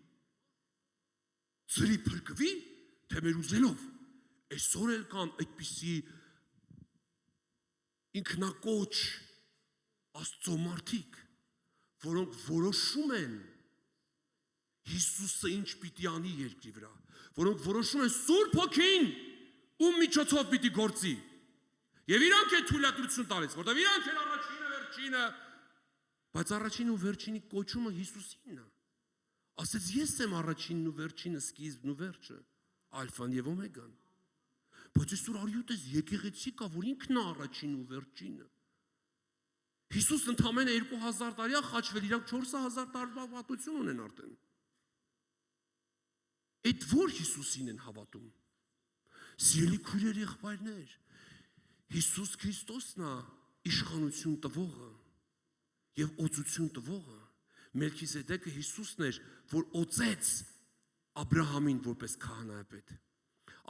ծրի փրկվի, թե մեր ուզելով։ Այսօր էլ կան այդպիսի ինքնակոչ Աստծո մարդիկ, որոնք որոշում են Հիսուսը ինչ պիտի անի երկրի վրա, որոնք որոշում են Սուրբ Հոգին ում միջոցով պիտի գործի։ Եվ իրանք են թույլատրություն տալիս, որտեղ իրանք են առաջինը, վերջինը, բայց առաջինը ու վերջինի կոչումը Հիսուսինն է։ Ասեց ես եմ առաջինն ու վերջինը, սկիզբն ու վերջը, ալֆան եւ օմեգան։ Բայց այսօր արյութ ես եկեղեցի կա, որ ինքն է առաջինն ու վերջինը։ Հիսուս ընդամենը 2000 տարի է խաչվել, իրանք 4000 տարվա պատմություն ունեն արդեն։ Այդ որ Հիսուսին են հավատում։ Սիրելի քույրեր, եղբայրներ, Հիսուս Քրիստոսն է իշխանություն տվողը եւ օծություն տվողը։ Մելքիզեդեկը Հիսուսն էր, որ օծեց Աբրահամին որպես քահանայապետ։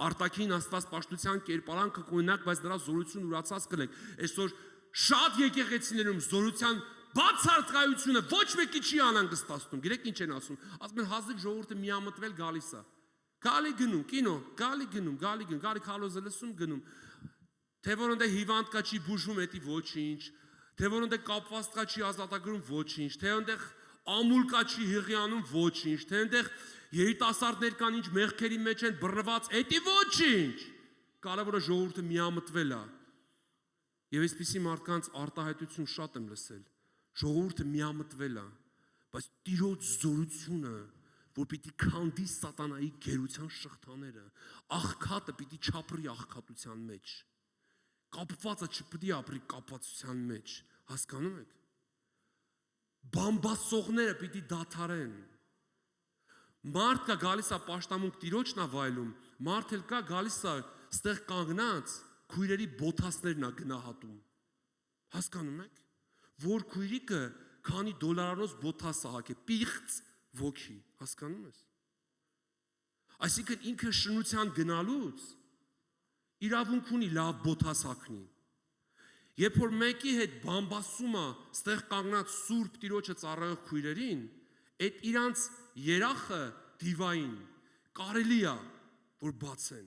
Արտաքին աստվածպաշտության կերպարանքը կօրինակ, բայց նրա զորություն ուրացած կլեք։ Այսօր շատ եկեղեցիներում զորության բացարձկայությունը ոչ մեկի չի անհանգստացնում։ Գիտեք ինչ են ասում։ Ասում են հազիվ ժողովուրդը միամտվել գալիս է։ Գալի գնում, կինո, գալի գնում, գալի քալոզը լսում գնում։ Թե որոնց հիվանդ կա չի բուժում, էդի ոչինչ։ Թե որոնց կապված կա չի ազատագրում, ոչինչ։ Թե որոնց ամուլ կա չի հիղիանում, ոչինչ։ Թե այնտեղ երիտասարդներ կան, ինչ մեղքերի մեջ են բռնված, էդի ոչինչ։ Կարևորը ժողովուրդը միամտվել է։ Եվ այսպիսի մարդկանց արտահայտություն շատ եմ լսել։ Ժողովուրդը միամտվել է, բայց Տիրոջ զորությունը, որ պիտի քանդի սատանայի գերության շղթաները, աղքատը պիտի չապրի աղքատության մեջ, կապվածը չպիտի ապրի կապվածության մեջ, հասկանում եք։ Բամբասողները պիտի դադարեն։ Մարդ կա գալիս է պաշտամունք Տիրոջն է վայելում, մարդ էլ կա գալիս է ստեղ կանգնած քույրերի բոթասներն է գնահատում։ Հասկանում եք, որ քույրիկը քանի դոլարանոց բոթաս է հագե, պիղծ ոգի, հասկանում ես։ Այսինքն ինքը շնության գնալուց իրավունք ունի լավ բոթաս հագնի։ Երբ որ մեկի հետ բամբասում է ստեղ կանգնած Սուրբ Տիրոջը ծառայող քույրերին, այդ իրանց երախը դիվային կարելի է որ բացեն։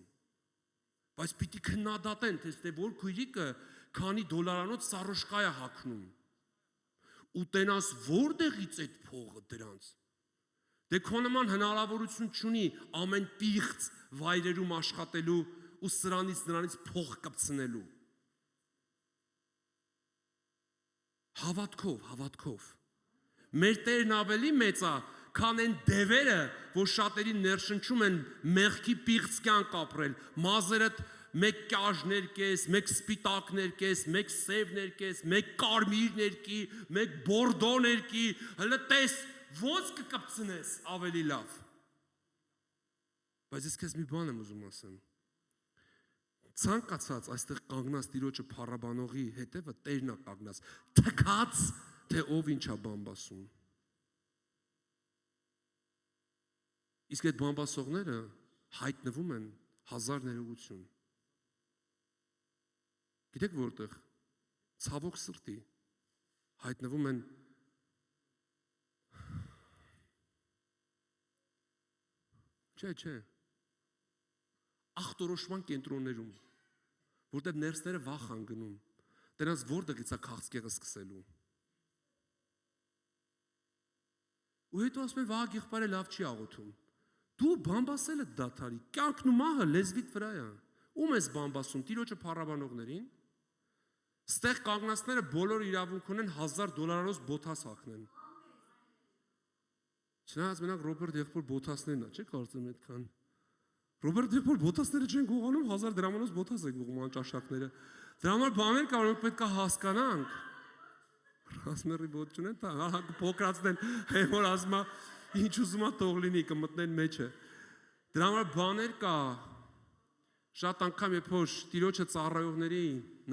Բայց պիտի քննադատեն, թե որ քույրիկը քանի դոլարանոց սարոշկա է հագնում։ Ուտենաս որտեղից այդ փողը դրանց։ Դե քո նման հնարավորություն չունի ամեն պիղծ վայրերում աշխատելու ու սրանից նրանից փող կպցնելու։ Հավատքով։ Մեր Տերն ավելի մեծ է, քան այն դևերը, որ շատերին ներշնչում են մեղքի պիղծ կյանք ապրել, մազերդ մեկ կյաժ ներկես, մեկ սպիտակ ներկես, մեկ սև ներկես, մեկ կարմիր ներկի, մեկ բորդո ներկի, հələ տես ոնց կկպցնես ավելի լավ։ Բայց ես քեզ մի բան եմ ուզում ասեմ։ Ցանկացած այստեղ կանգնած տիրոջը փառաբանողի հետևը Տերն է կանգնած, թքած թե ով ինչա բամբասում։ Իսկ այդ բամբասողները հայտնվում են հազար ներողություն։ Գիտեք որտեղ։ Ցավոք սրտի հայտնվում են Չէ։ Ախտորոշման կենտրոններում, որտեղ ներսները վախ են գնում, դրանց որտեղից է քաղցկեղը սկսելու։ Ու հետո ասում են վաղ եղբայրը լավ չի աղոթում։ Դու բամբասել ես դաթարի, կյանքն ու մահը լեզվիդ վրա է։ Ում ես բամբասում, տիրոջը փառաբանողներին։ Ստեղ կանգնածները բոլոր իրավունք ունեն $1000 բոթաս հագնեն։ Չնայած մենակ Ռոբերտ եղբոր բոթասներն է, չէ՞ կարծեմ այդքան։ Ռոբերտ եղբոր բոթասները չեն գողանում, $1000 բոթաս է գողում անճաշակները։ Դրա համար բաներ կա, որ պետք է հասկանանք։ Ռասմերի բոթ չունեն, հա փոքրացնեն, որ ասում է ինչ ուզում է թող լինի, կմտնեն մեջը։ Դրա համար բաներ կա։ Շատ անգամ երբ որ տիրոջը ծառայողների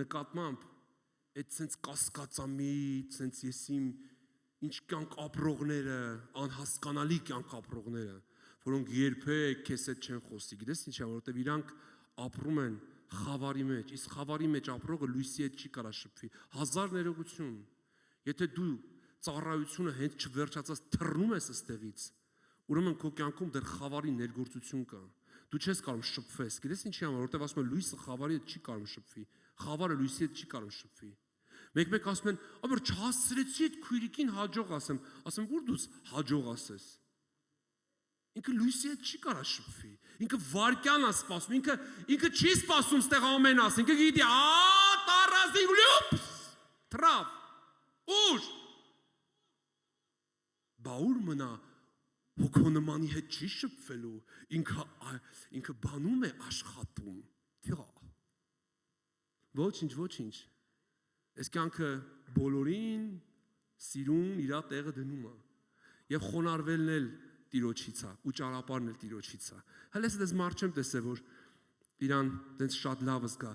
նկատմամբ այդ sense կասկածամիտ, sense եսիմ ինչ կյանք ապրողները, անհասկանալի կյանք ապրողները, որոնք երբեք քեզ հետ չեն խոսի։ Գիտես ինչա, որովհետև իրանք ապրում են խավարի մեջ, իսկ խավարի մեջ ապրողը լույսի հետ չի կարա շփվի։ Հազար ներողություն։ Եթե դու ծառայությունը հենց չվերջացած թռնում ես այստեղից, ուրեմն քո կյանքում դեռ խավարի ներգործություն կա։ Դու չես կարող շփվես։ Գիտես ինչի համար, որովհետև ասում են լույսը խավարի հետ չի կարող շփվի։ Խավարը լույսի հետ չի կարող շփվի։ Մեկ ասում են, «Աբր չհասցրեցի այդ քույրիկին հաջող ասեմ»։ Ասեմ, «Ուր դուս հաջող ասես»։ Ինքը լույսի հետ չի կարող շփվի։ Ինքը վարկյան է սպասում, ինքը չի սպասում ստեղ ամեն ասի։ Ինքը գիտի, տարազի լյուպս, թրավ։ Ուր։ Բա ուր մնա հոգոնմանի հետ չի շփվելու, ինքը բանում է աշխատում։ Թիղա։ Ոչինչ։ Այս կյանքը բոլորին սիրուն իրա տեղը դնում է։ Եվ խոնարհվելն էլ Տիրոջից է, ու ճանապարհն էլ Տիրոջից է։ Հələ ես մարդ չեմ տեսել, որ իրան տենց շատ լավ զգա։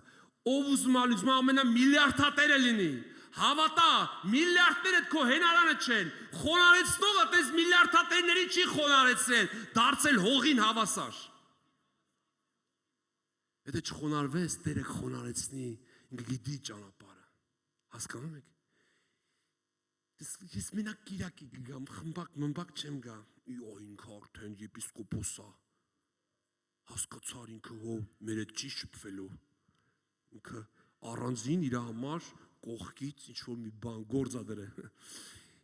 Ով ուզում է ամենամիլիարդատերը լինի։ Հավատա, միլիարդները քո հենարանը չեն։ Խոնարհեցնողը տես միլիարդատերներին չի խոնարհեցրել, դարձել հողին հավասար։ Եթե չխոնարհվես, Տերը կխոնարհեցնի, ինքը գիտի ճանապարհը։ Հասկանում եք։ Ես մենակ Կիրակի գամ, խմբակ չեմ գա։ Ինքը արդեն եպիսկոպոս է։ Հասկացար ինքը ով մեր հետ չի շփվելու։ Ինքը առանձին իր համար կողքից ինչ-որ մի բան գործա դրել։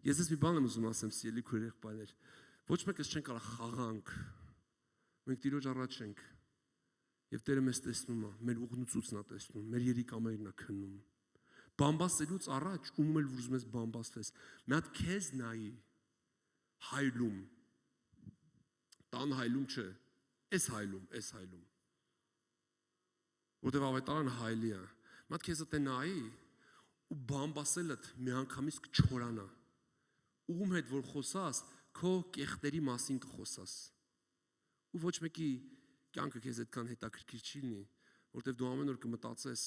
Ես ես մի բան եմ ուզում ասեմ, սիրելի քույր եղբայրներ։ Ոչ մեկս չեն կարող խաղանք։ Մենք Տիրոջ առաջ ենք։ Եվ Տերը մեզ տեսնում է, մեր ուղնուցուցն է տեսնում, մեր երիկամերն է քննում։ Բամբասելուց առաջ ում էլ ուզում ես բամբասվես։ Մի հատ քեզ նայի հայլում։ Տան հայլում չէ, այս հայլում։ Որտեվ ավետարանը հայլի է։ Մի հատ քեզ դե նայի ու բամբասելդ միանգամից կչորանա։ Ում հետ որ խոսաս, քո կեղտերի մասին կխոսաս։ Ու ոչ մեկի կյանքը քեզ այդքան հետաքրքիր չի լինի, որտեվ դու ամեն օր կմտածես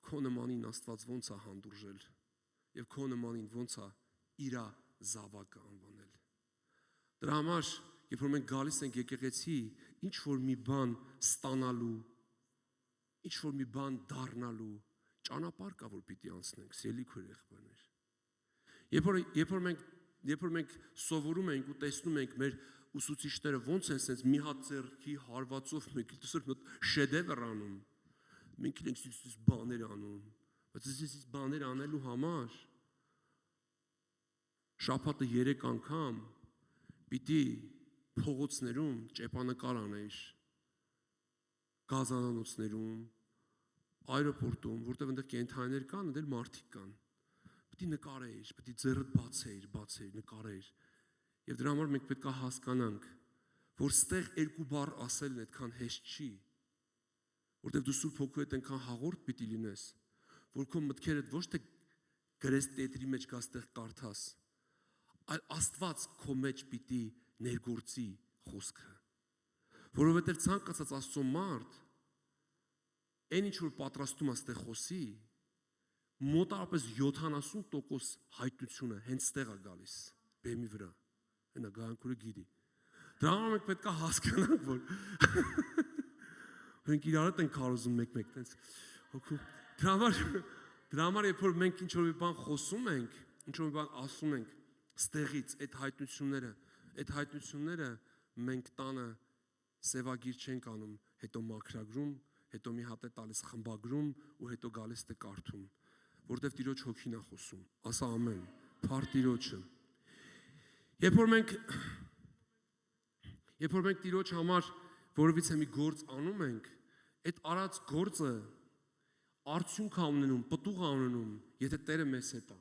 քո նմանին Աստված ոնց է հանդուրժել եւ քո նմանին ոնց է իրա զավակը անվանել։ Դրա համար, երբ որ մենք գալիս ենք եկեղեցի, ինչ որ մի բան ստանալու, ինչ որ մի բան դառնալու ճանապարհ կա, որ պիտի անցնենք, սիրելի քույր եղբայրներ։ Երբ որ մենք սովորում ենք ու տեսնում ենք մեր ուսուցիչները ոնց են sense մի հատ ձեռքի հարվածով մենք շեդևր անում։ Մենք ենք այս բաներ անում, բայց այս բաներ անելու համար շաբաթը 3 անգամ պիտի փողոցներում ճեպանկար անեիր, գազանանոցներում, այրոպորտում, որտեղ այնտեղ կենթանիներ կան, այնտեղ մարդիկ կան։ Պիտի նկարեիր, պիտի ձեռդ բացեիր, նկարեիր։ Եվ դրա համար մենք պետք է հասկանանք, որ ստեղ երկու բառ ասելն այդքան հեշտ չի, որտեղ դու Սուրբ Հոգու հետ այնքան հաղորդ պիտի լինես, որ քո մտքերդ ոչ թե գրես տետրի մեջ գաս տեղ կարդաս, այլ Աստված քո մեջ պիտի ներգործի խոսքը, որովհետև ցանկացած Աստծո մարդ այն ինչ որ պատրաստում է ստեղ խոսի, մոտավորապես 70% հայտնությունը հենց ստեղ է գալիս, բեմի վրա, այնա գահանքուրը գիտի։ Դրա համար մենք պետք է հասկանանք, որ մենք իրար հետ ենք քարոզում մեկ-մեկ, տենց հոգու։ Դրա համար երբ որ մենք ինչ որ մի բան խոսում ենք, ինչ որ մի բան ասում ենք, ստեղից այդ հայտնությունները մենք տանը սևագիր չենք անում, հետո մաքրագրում, հետո մի հատ է տալիս խմբագրում ու հետո գալիս է կարդում, որտեվ Տիրոջ հոգին է խոսում, ասա ամեն, փառ Տիրոջը։ Երբ որ մենք Տիրոջ համար որովհետեւ մի գործ անում ենք, այդ արած գործը արդյունք է ունենում, պտուղ է ունենում, եթե Տերը մեզ հետ է։